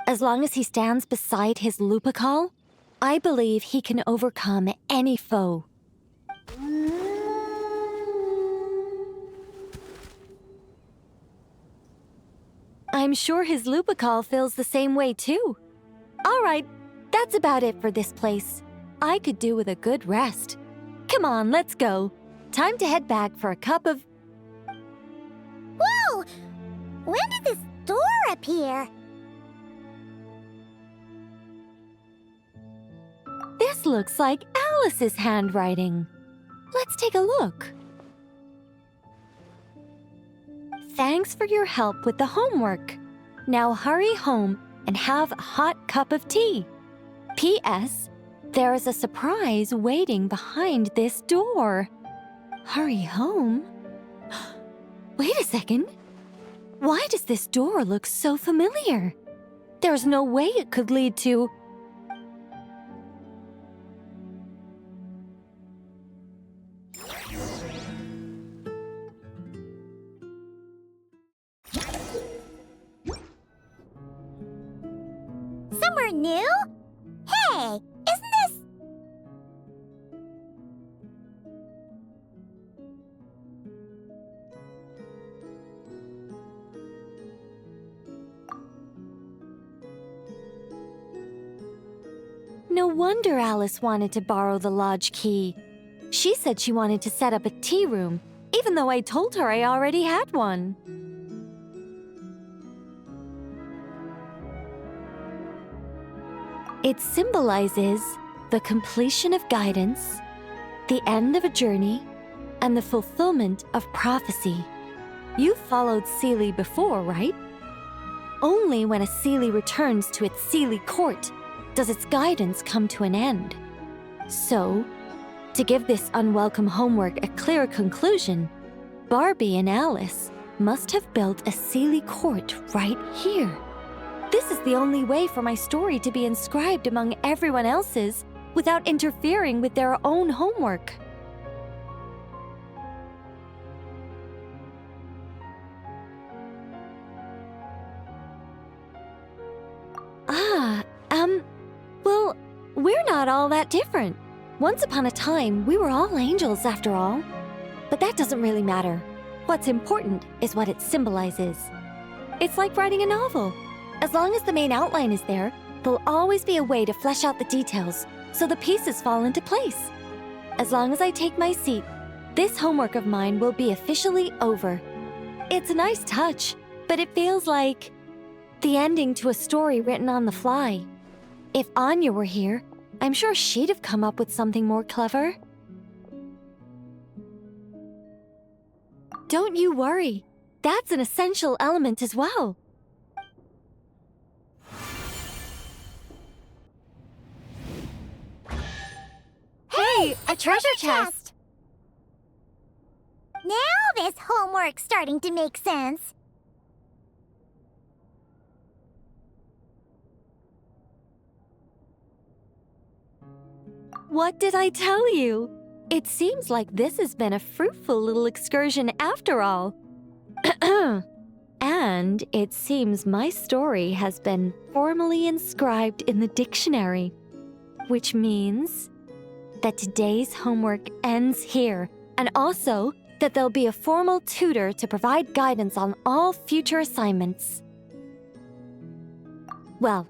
As long as he stands beside his Lupical, I believe he can overcome any foe. I'm sure his Lupical feels the same way too. All right, that's about it for this place. I could do with a good rest. Come on, let's go. Time to head back for a cup of... Whoa! When did this door appear? This looks like Alice's handwriting. Let's take a look. Thanks for your help with the homework. Now hurry home and have a hot cup of tea. P.S. There is a surprise waiting behind this door. Hurry home? Wait a second. Why does this door look so familiar? There's no way it could lead to... Somewhere new? Hey, isn't this... No wonder Alice wanted to borrow the lodge key. She said she wanted to set up a tea room, even though I told her I already had one. It symbolizes the completion of guidance, the end of a journey, and the fulfillment of prophecy. You've followed Seelie before, right? Only when a Seelie returns to its Seelie court does its guidance come to an end. So, to give this unwelcome homework a clear conclusion, Barbie and Alice must have built a Seelie court right here. This is the only way for my story to be inscribed among everyone else's without interfering with their own homework. Well, we're not all that different. Once upon a time, we were all angels after all. But that doesn't really matter. What's important is what it symbolizes. It's like writing a novel. As long as the main outline is there, there'll always be a way to flesh out the details so the pieces fall into place. As long as I take my seat, this homework of mine will be officially over. It's a nice touch, but it feels like the ending to a story written on the fly. If Anya were here, I'm sure she'd have come up with something more clever. Don't you worry. That's an essential element as well. Hey, a treasure chest! Now this homework's starting to make sense. What did I tell you? It seems like this has been a fruitful little excursion after all. And it seems my story has been formally inscribed in the dictionary, which means that today's homework ends here, and also that there'll be a formal tutor to provide guidance on all future assignments. Well,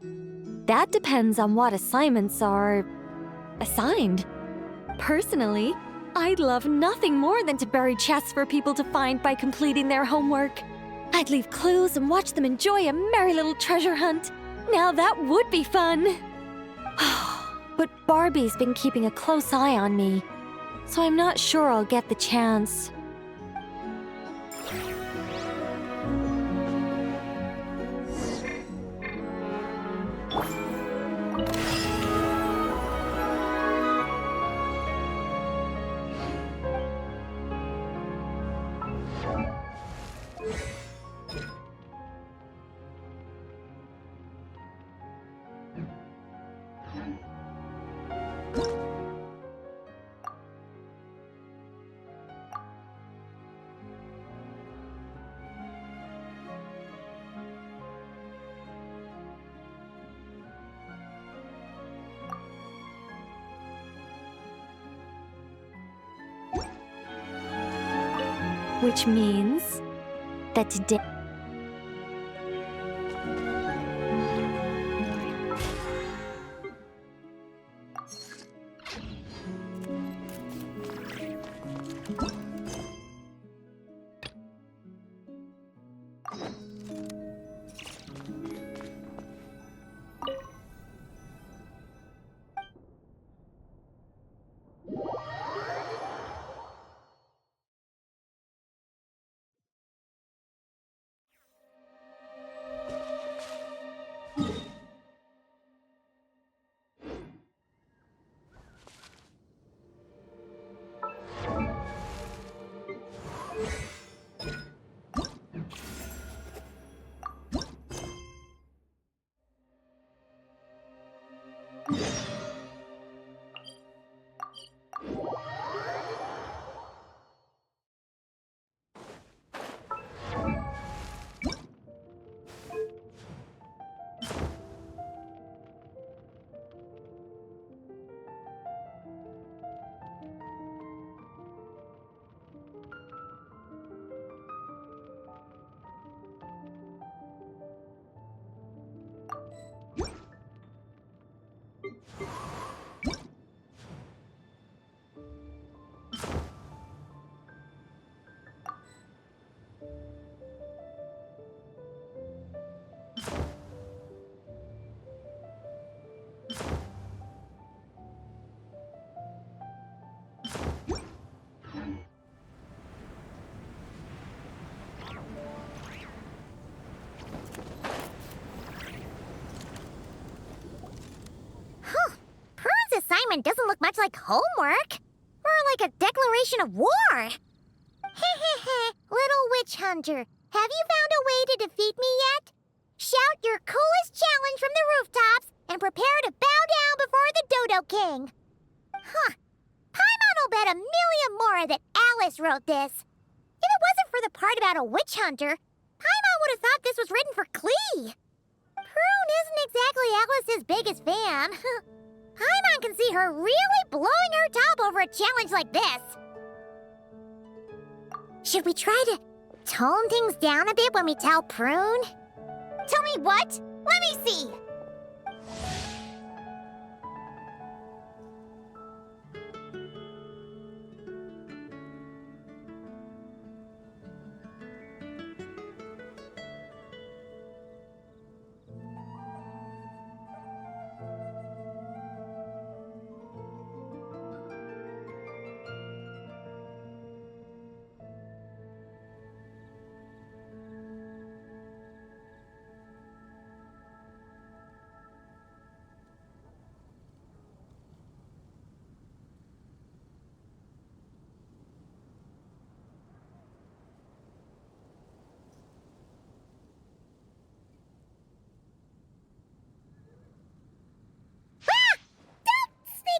that depends on what assignments are assigned. Personally, I'd love nothing more than to bury chests for people to find by completing their homework. I'd leave clues and watch them enjoy a merry little treasure hunt. Now that would be fun. But Barbie's been keeping a close eye on me, so I'm not sure I'll get the chance. Which means that today... assignment doesn't look much like homework. More like a declaration of war. Little witch hunter, have you found a way to defeat me yet? Shout your coolest challenge from the rooftops and prepare to bow down before the Dodo King. Paimon will bet $1 million more that Alice wrote this. If it wasn't for the part about a witch hunter, Paimon would have thought this was written for Klee. Prune isn't exactly Alice's biggest fan. Paimon can see her really blowing her top over a challenge like this. Should we try to tone things down a bit when we tell Prune? Tell me what? Let me see.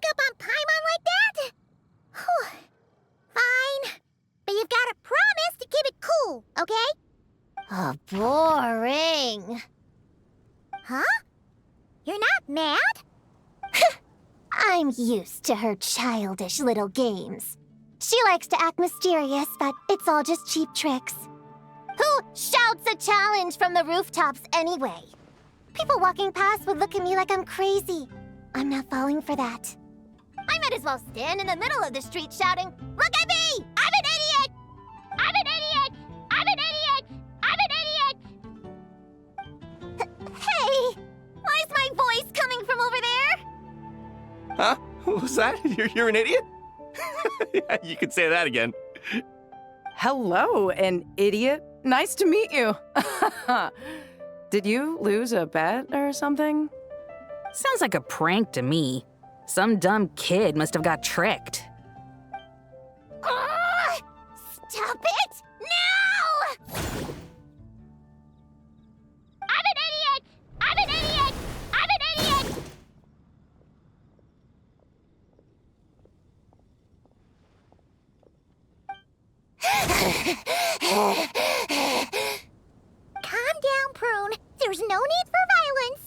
Up on Paimon like that? Fine. But you've got to promise to keep it cool, okay? Oh, boring. Huh? You're not mad? I'm used to her childish little games. She likes to act mysterious, but it's all just cheap tricks. Who shouts a challenge from the rooftops anyway? People walking past would look at me like I'm crazy. I'm not falling for that. I might as well stand in the middle of the street shouting, "Look at me! I'm an idiot! I'm an idiot! I'm an idiot! I'm an idiot!" Hey! Why is my voice coming from over there? Huh? What was that? You're an idiot? Yeah, you could say that again. Hello, an idiot. Nice to meet you. Did you lose a bet or something? Sounds like a prank to me. Some dumb kid must have got tricked. Stop it! Now! I'm an idiot! I'm an idiot! I'm an idiot! Calm down, Prune. There's no need for violence.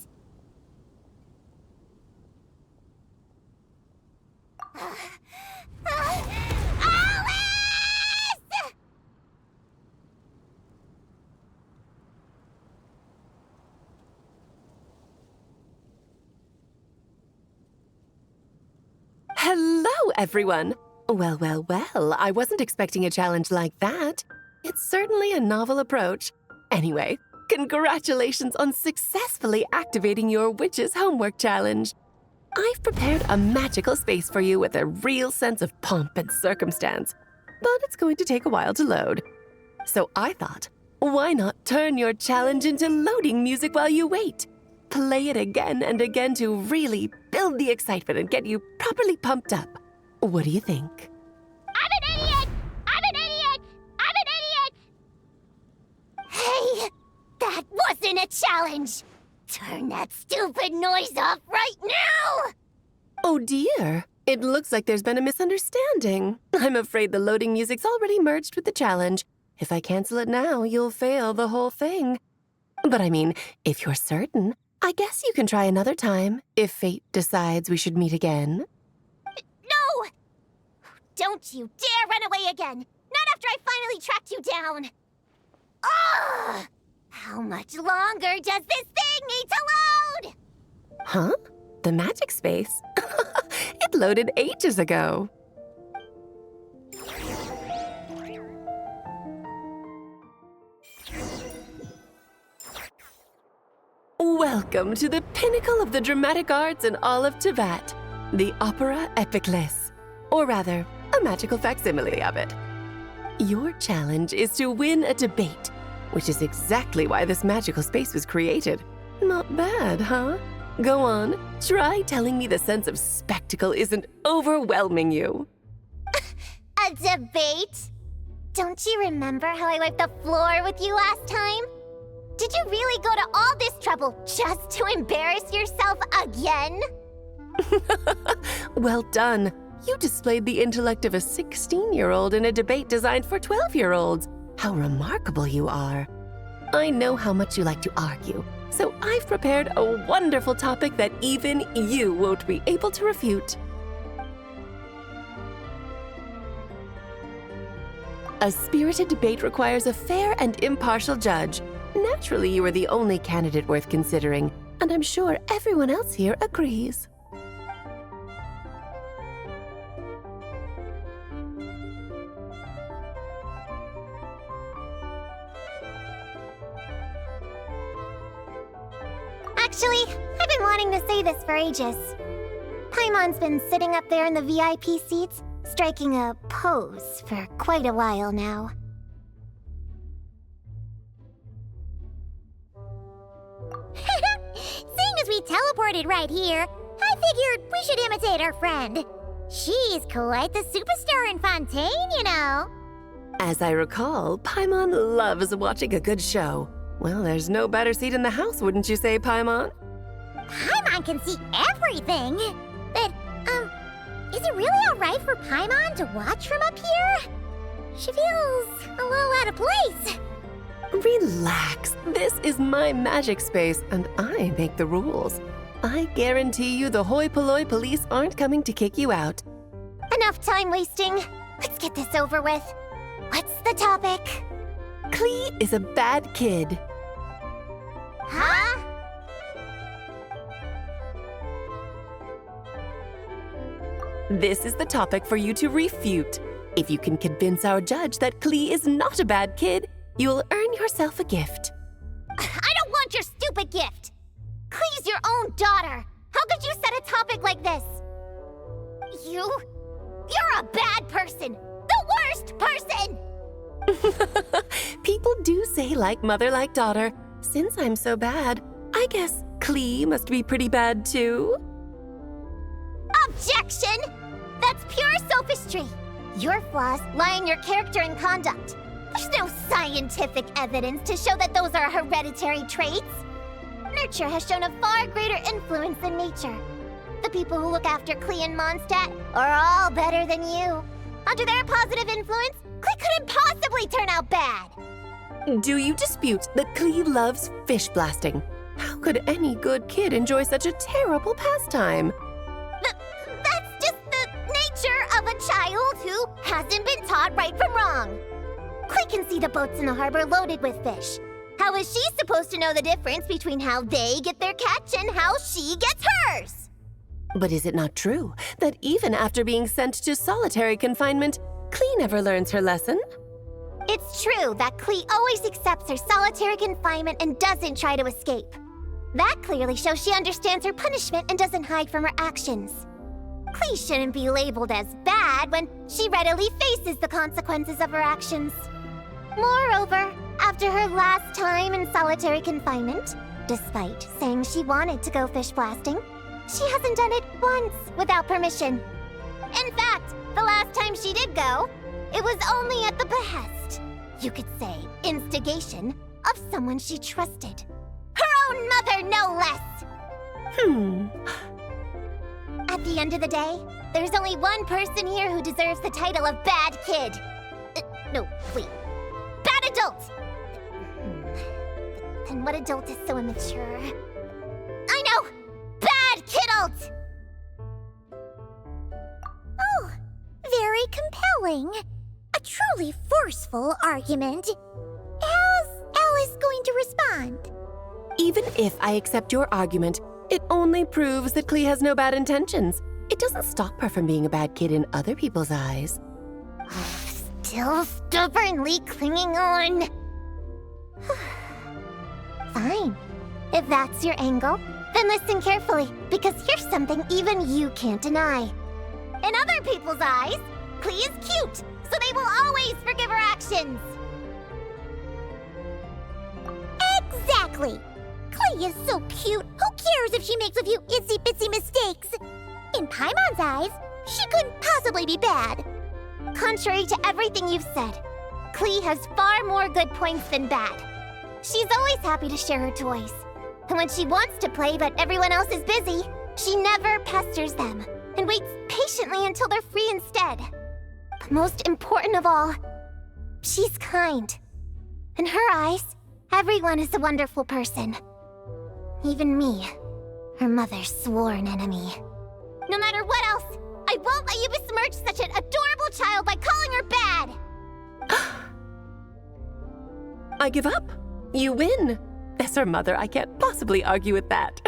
Alice! Hello, everyone. Well, I wasn't expecting a challenge like that. It's certainly a novel approach. Anyway, congratulations on successfully activating your Witch's Homework Challenge. I've prepared a magical space for you with a real sense of pomp and circumstance, but it's going to take a while to load. So I thought, why not turn your challenge into loading music while you wait? Play it again and again to really build the excitement and get you properly pumped up. What do you think? I'm an idiot! I'm an idiot! I'm an idiot! Hey! That wasn't a challenge! Turn that stupid noise off right now! Oh dear, it looks like there's been a misunderstanding. I'm afraid the loading music's already merged with the challenge. If I cancel it now, you'll fail the whole thing. But I mean, if you're certain, I guess you can try another time, if fate decides we should meet again. No! Don't you dare run away again! Not after I finally tracked you down! Ugh! How much longer does this thing need to load? Huh? The magic space? It loaded ages ago. Welcome to the pinnacle of the dramatic arts in all of Tibet, the Opera Epiclès, or rather, a magical facsimile of it. Your challenge is to win a debate, which is exactly why this magical space was created. Not bad, huh? Go on, try telling me the sense of spectacle isn't overwhelming you. A debate? Don't you remember how I wiped the floor with you last time? Did you really go to all this trouble just to embarrass yourself again? Well done. You displayed the intellect of a 16-year-old in a debate designed for 12-year-olds. How remarkable you are. I know how much you like to argue, so I've prepared a wonderful topic that even you won't be able to refute. A spirited debate requires a fair and impartial judge. Naturally, you are the only candidate worth considering, and I'm sure everyone else here agrees. Actually, I've been wanting to say this for ages. Paimon's been sitting up there in the VIP seats, striking a pose for quite a while now. Seeing as we teleported right here, I figured we should imitate our friend. She's quite the superstar in Fontaine, you know. As I recall, Paimon loves watching a good show. Well, there's no better seat in the house, wouldn't you say, Paimon? Paimon can see everything. But, is it really alright for Paimon to watch from up here? She feels a little out of place. Relax. This is my magic space, and I make the rules. I guarantee you the hoi polloi police aren't coming to kick you out. Enough time wasting. Let's get this over with. What's the topic? Klee is a bad kid. Huh? This is the topic for you to refute. If you can convince our judge that Klee is not a bad kid, you'll earn yourself a gift. I don't want your stupid gift. Klee's your own daughter. How could you set a topic like this? You're a bad person. The worst person! People do say like mother, like daughter. Since I'm so bad, I guess Klee must be pretty bad too. Objection! That's pure sophistry. Your flaws lie in your character and conduct. There's no scientific evidence to show that those are hereditary traits. Nurture has shown a far greater influence than nature. The people who look after Klee and Mondstadt are all better than you. Under their positive influence, Klee couldn't possibly turn out bad. Do you dispute that Klee loves fish blasting? How could any good kid enjoy such a terrible pastime? That's just the nature of a child who hasn't been taught right from wrong. Klee can see the boats in the harbor loaded with fish. How is she supposed to know the difference between how they get their catch and how she gets hers? But is it not true that even after being sent to solitary confinement, Klee never learns her lesson? It's true that Klee always accepts her solitary confinement and doesn't try to escape. That clearly shows she understands her punishment and doesn't hide from her actions. Klee shouldn't be labeled as bad when she readily faces the consequences of her actions. Moreover, after her last time in solitary confinement, despite saying she wanted to go fish blasting, she hasn't done it once without permission. In fact, the last time she did go, it was only at the behest, you could say instigation, of someone she trusted. Her own mother, no less! At the end of the day, there's only one person here who deserves the title of bad kid. No, wait. Bad adult! Then what adult is so immature? I know! Bad kidult! Oh, very compelling. A truly forceful argument. How's Alice going to respond? Even if I accept your argument, it only proves that Klee has no bad intentions. It doesn't stop her from being a bad kid in other people's eyes. Still stubbornly clinging on. Fine. If that's your angle, then listen carefully, because here's something even you can't deny. In other people's eyes, Klee is cute, so they will always forgive her actions. Exactly. Klee is so cute, who cares if she makes a few itsy-bitsy mistakes? In Paimon's eyes, she couldn't possibly be bad. Contrary to everything you've said, Klee has far more good points than bad. She's always happy to share her toys. And when she wants to play but everyone else is busy, she never pesters them and waits patiently until they're free instead. But most important of all, she's kind. In her eyes, everyone is a wonderful person. Even me, her mother's sworn enemy. No matter what else, I won't let you besmirch such an adorable child by calling her bad! I give up. You win. As her mother, I can't possibly argue with that.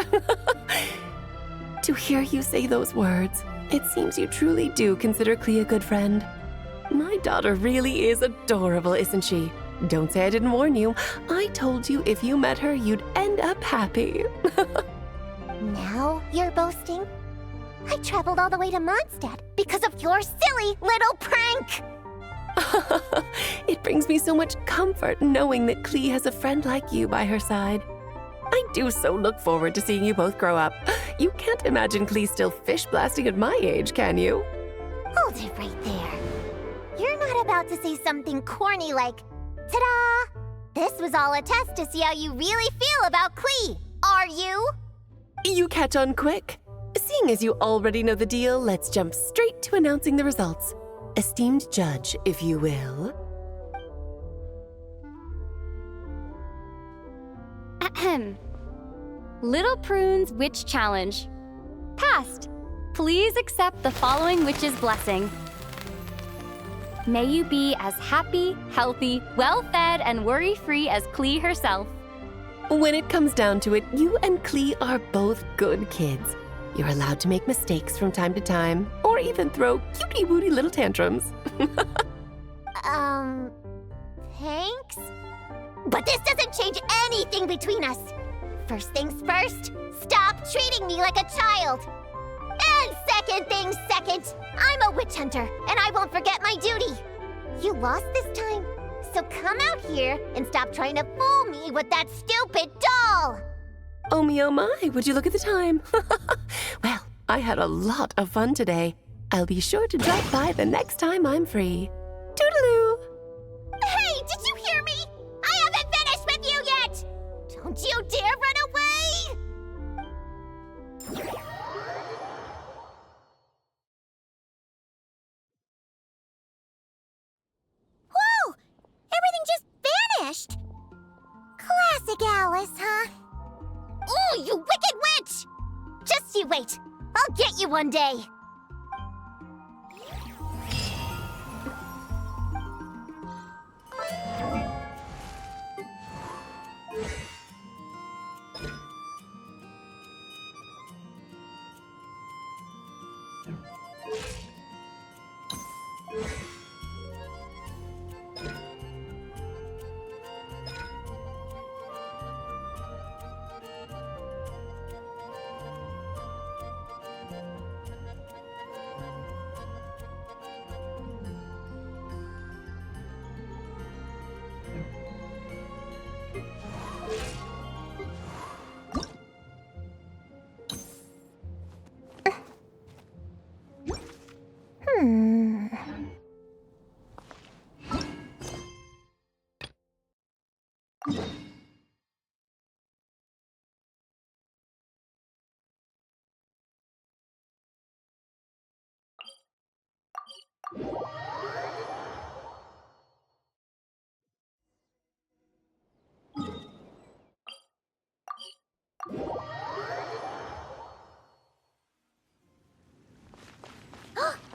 To hear you say those words, it seems you truly do consider Klee a good friend. My daughter really is adorable, isn't she? Don't say I didn't warn you. I told you if you met her, you'd end up happy. Now you're boasting? I traveled all the way to Mondstadt because of your silly little prank! It brings me so much comfort knowing that Klee has a friend like you by her side. I do so look forward to seeing you both grow up. You can't imagine Klee still fish blasting at my age, can you? Hold it right there. You're not about to say something corny like, ta-da! This was all a test to see how you really feel about Klee, are you? You catch on quick. Seeing as you already know the deal, let's jump straight to announcing the results. Esteemed judge, if you will. Ahem. Little Prune's Witch Challenge. Passed. Please accept the following witch's blessing. May you be as happy, healthy, well-fed, and worry-free as Klee herself. When it comes down to it, you and Klee are both good kids. You're allowed to make mistakes from time to time, or even throw cutie-wooty little tantrums. Thanks? But this doesn't change anything between us. First things first, stop treating me like a child. And second things second, I'm a witch hunter, and I won't forget my duty. You lost this time, so come out here and stop trying to fool me with that stupid doll. Oh my, would you look at the time? Well, I had a lot of fun today. I'll be sure to drop by the next time I'm free. Toodaloo! Hey, did you hear me? I haven't finished with you yet! Don't you dare run away! Whoa! Everything just vanished! Classic Alice, huh? Oh, you wicked witch! Just you wait. I'll get you one day.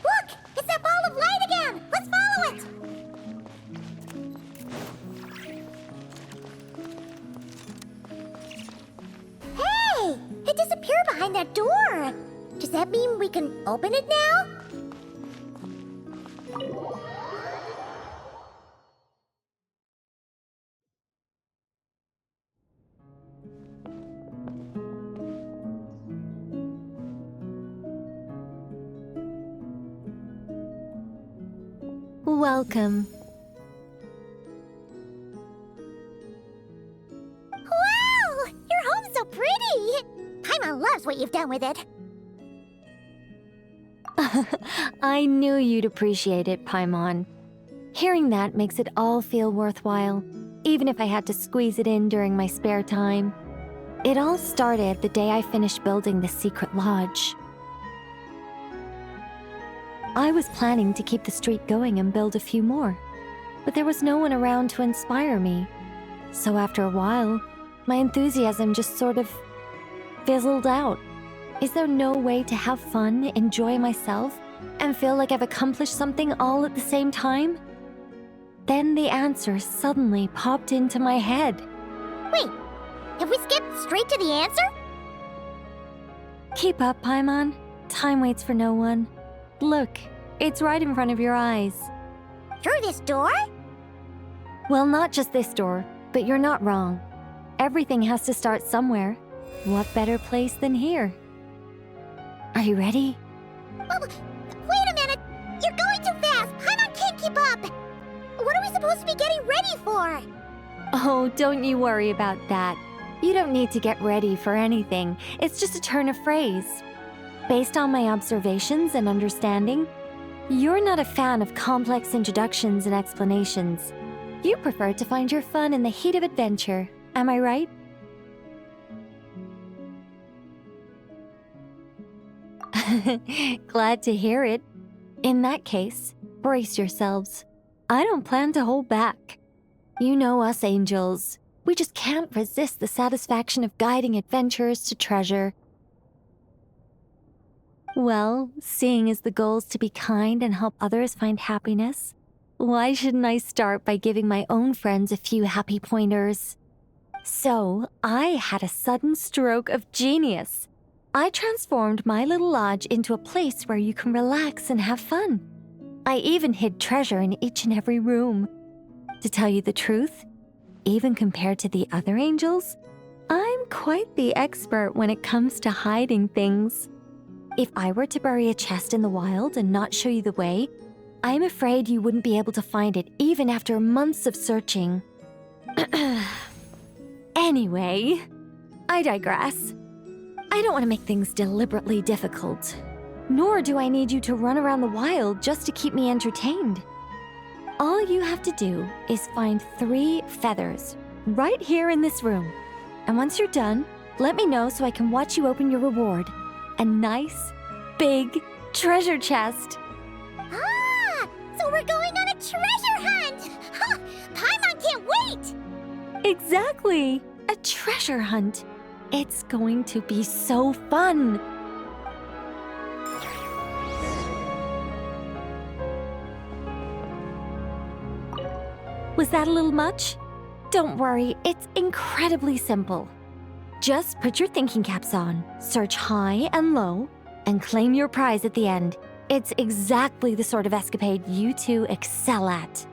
Look! It's that ball of light again! Let's follow it! Hey! It disappeared behind that door! Does that mean we can open it now? Welcome. Wow! Your home's so pretty! what you've done with it. I knew you'd appreciate it, Paimon. Hearing that makes it all feel worthwhile, even if I had to squeeze it in during my spare time. It all started the day I finished building the secret lodge. I was planning to keep the streak going and build a few more, but there was no one around to inspire me. So after a while, my enthusiasm just sort of fizzled out. Is there no way to have fun, enjoy myself, and feel like I've accomplished something all at the same time? Then the answer suddenly popped into my head. Wait, have we skipped straight to the answer? Keep up, Paimon. Time waits for no one. Look, it's right in front of your eyes. Through this door? Well, not just this door, but you're not wrong. Everything has to start somewhere. What better place than here? Are you ready? Oh, wait a minute! You're going too fast! Paimon can't keep up! What are we supposed to be getting ready for? Oh, don't you worry about that. You don't need to get ready for anything. It's just a turn of phrase. Based on my observations and understanding, you're not a fan of complex introductions and explanations. You prefer to find your fun in the heat of adventure. Am I right? Glad to hear it. In that case, brace yourselves. I don't plan to hold back. You know us angels. We just can't resist the satisfaction of guiding adventurers to treasure. Well, seeing as the goal is to be kind and help others find happiness, why shouldn't I start by giving my own friends a few happy pointers? So, I had a sudden stroke of genius. I transformed my little lodge into a place where you can relax and have fun. I even hid treasure in each and every room. To tell you the truth, even compared to the other angels, I'm quite the expert when it comes to hiding things. If I were to bury a chest in the wild and not show you the way, I'm afraid you wouldn't be able to find it even after months of searching. Anyway, I digress. I don't want to make things deliberately difficult. Nor do I need you to run around the wild just to keep me entertained. All you have to do is find 3 feathers right here in this room. And once you're done, let me know so I can watch you open your reward. A nice, big treasure chest. Ah! So we're going on a treasure hunt! Ha! Paimon can't wait! Exactly! A treasure hunt. It's going to be so fun! Was that a little much? Don't worry, it's incredibly simple. Just put your thinking caps on, search high and low, and claim your prize at the end. It's exactly the sort of escapade you two excel at.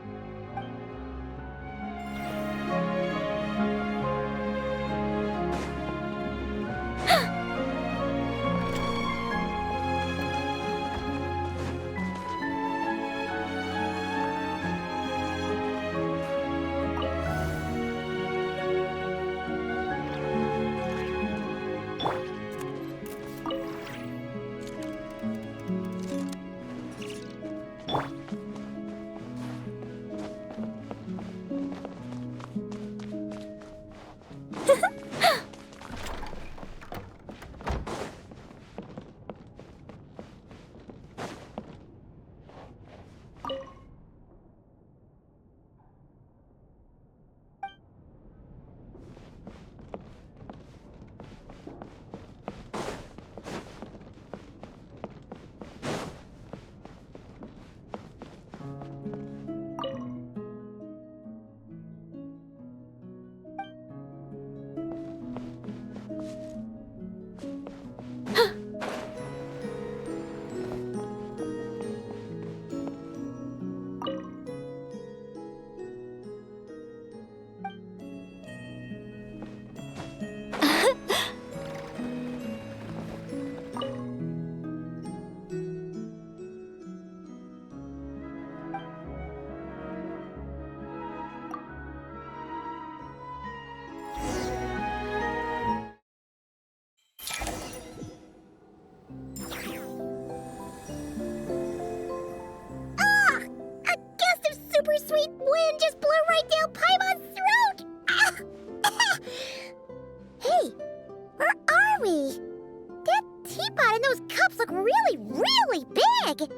teapot and those cups look really, really big!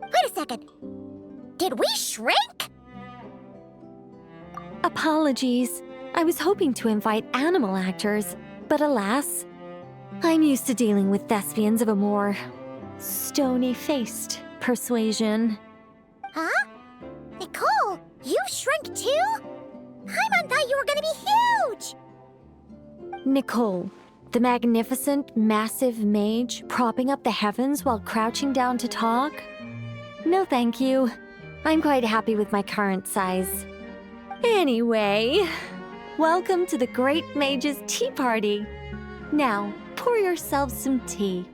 Wait a second. Did we shrink? Apologies. I was hoping to invite animal actors, but alas, I'm used to dealing with thespians of a more stony-faced persuasion. Huh? Nicole, you shrink too? Paimon thought you were gonna be huge! Nicole, the magnificent, massive mage propping up the heavens while crouching down to talk? No thank you. I'm quite happy with my current size. Anyway, welcome to the Great Mage's Tea Party. Now, pour yourselves some tea.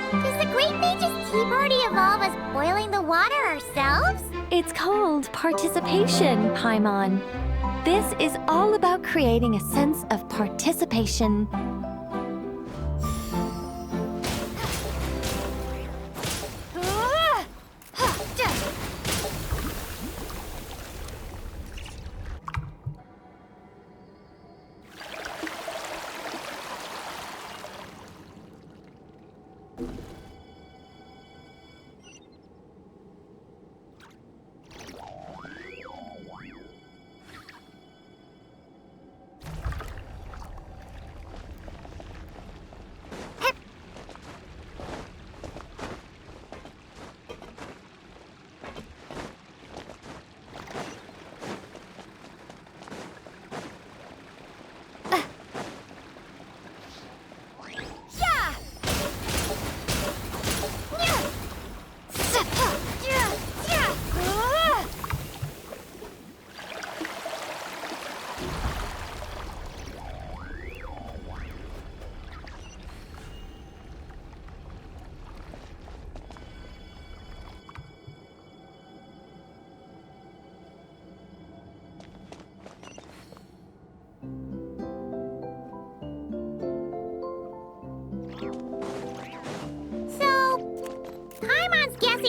Does the Great Mage's Tea Party involve us boiling the water ourselves? It's called participation, Paimon. This is all about creating a sense of participation.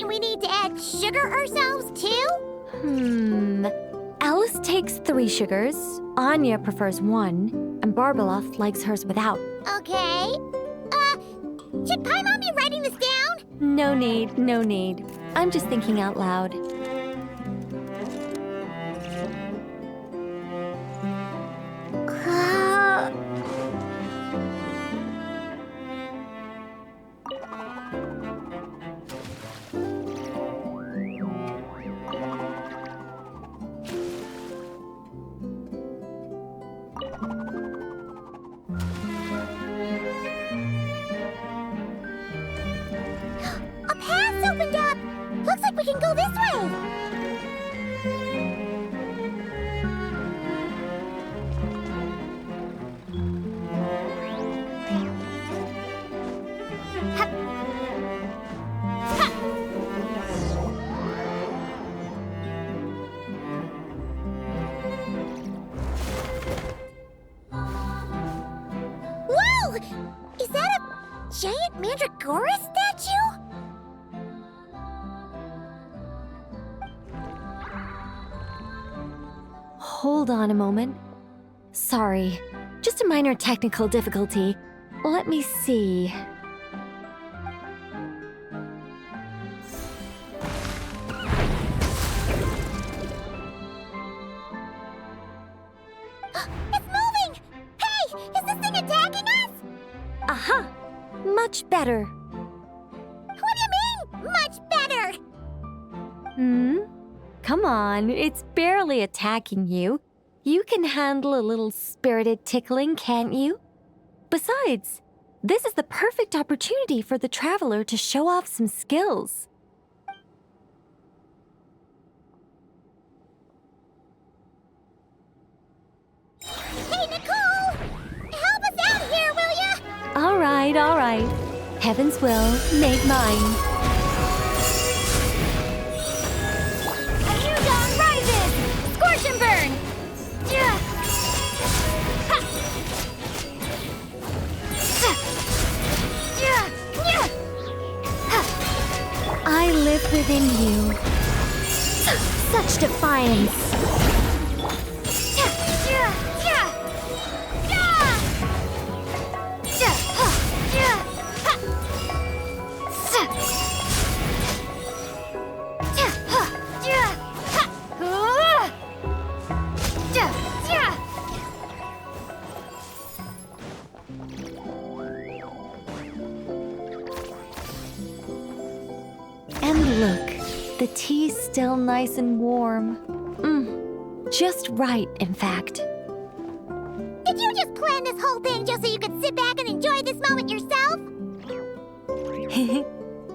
We need to add sugar ourselves too? Alice takes 3 sugars, Anya prefers 1, and Barbeloth likes hers without. Okay. Should Paimon be writing this down? No need, no need. I'm just thinking out loud. Opened up! Looks like we can go this way! Hup. Hup. Whoa! Is that a giant Mandragora statue? Hold on a moment. Sorry, just a minor technical difficulty. Let me see. It's moving! Hey, is this thing attacking us? Aha! Much better. What do you mean, much better? Come on, it's barely attacking you. You can handle a little spirited tickling, can't you? Besides, this is the perfect opportunity for the traveler to show off some skills. right. Heaven's will made mine. A new dawn rises! Scorch and burn! Yeah. Ha. Yeah. Yeah. I live within you. Such defiance. Yeah. Yeah. Yeah. Yeah. Yeah. Ha. Yeah. Ha. Sa. Yeah. Ha. Yeah. Ha. Ooh. Yeah. Yeah. And look, the tea's still nice and warm. Just right, in fact. Did you just plan this whole thing just so you could sit back and enjoy this moment yourself?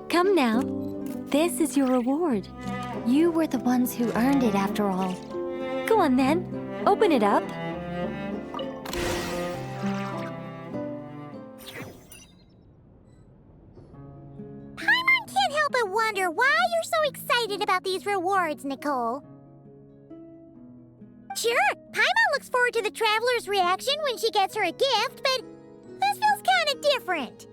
Come now. This is your reward. You were the ones who earned it after all. Go on then. Open it up. Paimon can't help but wonder why you're so excited about these rewards, Nicole. Sure, Paimon looks forward to the traveler's reaction when she gets her a gift, but this feels kind of different.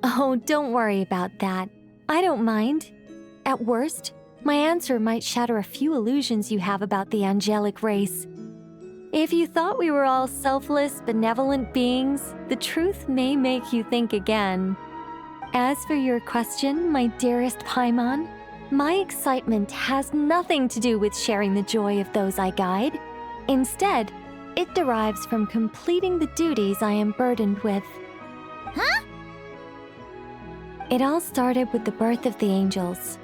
Oh, don't worry about that. I don't mind. At worst, my answer might shatter a few illusions you have about the angelic race. If you thought we were all selfless, benevolent beings, the truth may make you think again. As for your question, my dearest Paimon, my excitement has nothing to do with sharing the joy of those I guide. Instead, it derives from completing the duties I am burdened with. Huh? It all started with the birth of the angels.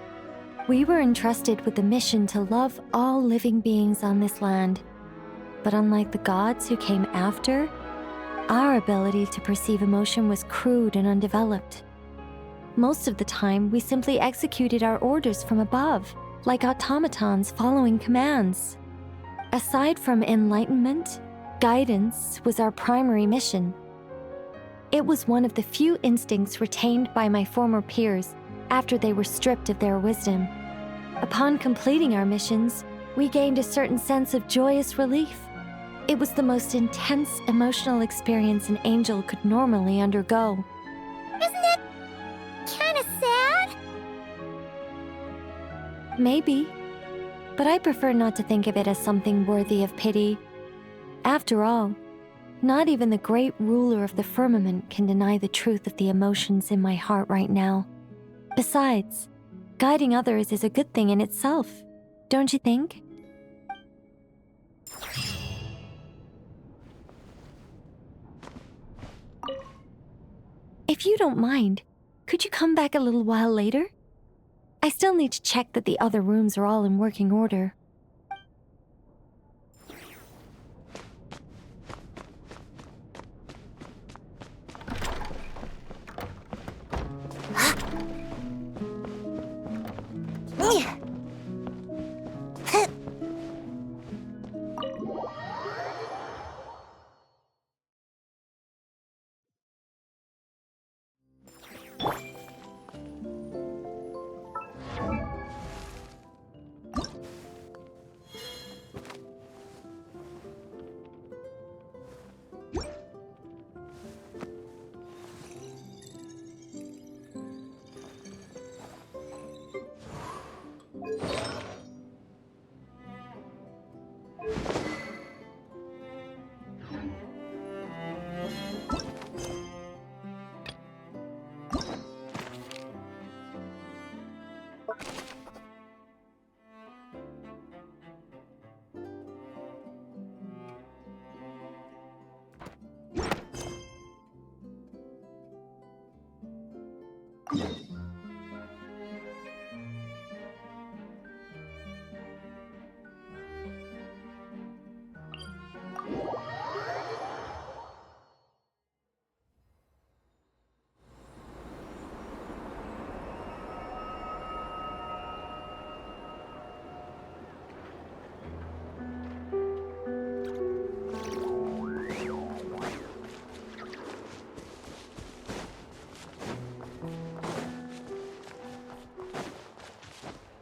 We were entrusted with the mission to love all living beings on this land. But unlike the gods who came after, our ability to perceive emotion was crude and undeveloped. Most of the time, we simply executed our orders from above, like automatons following commands. Aside from enlightenment, guidance was our primary mission. It was one of the few instincts retained by my former peers after they were stripped of their wisdom. Upon completing our missions, we gained a certain sense of joyous relief. It was the most intense emotional experience an angel could normally undergo. Isn't that kind of sad? Maybe, but I prefer not to think of it as something worthy of pity. After all, not even the great ruler of the firmament can deny the truth of the emotions in my heart right now. Besides, guiding others is a good thing in itself, don't you think? If you don't mind, could you come back a little while later? I still need to check that the other rooms are all in working order. Yeah.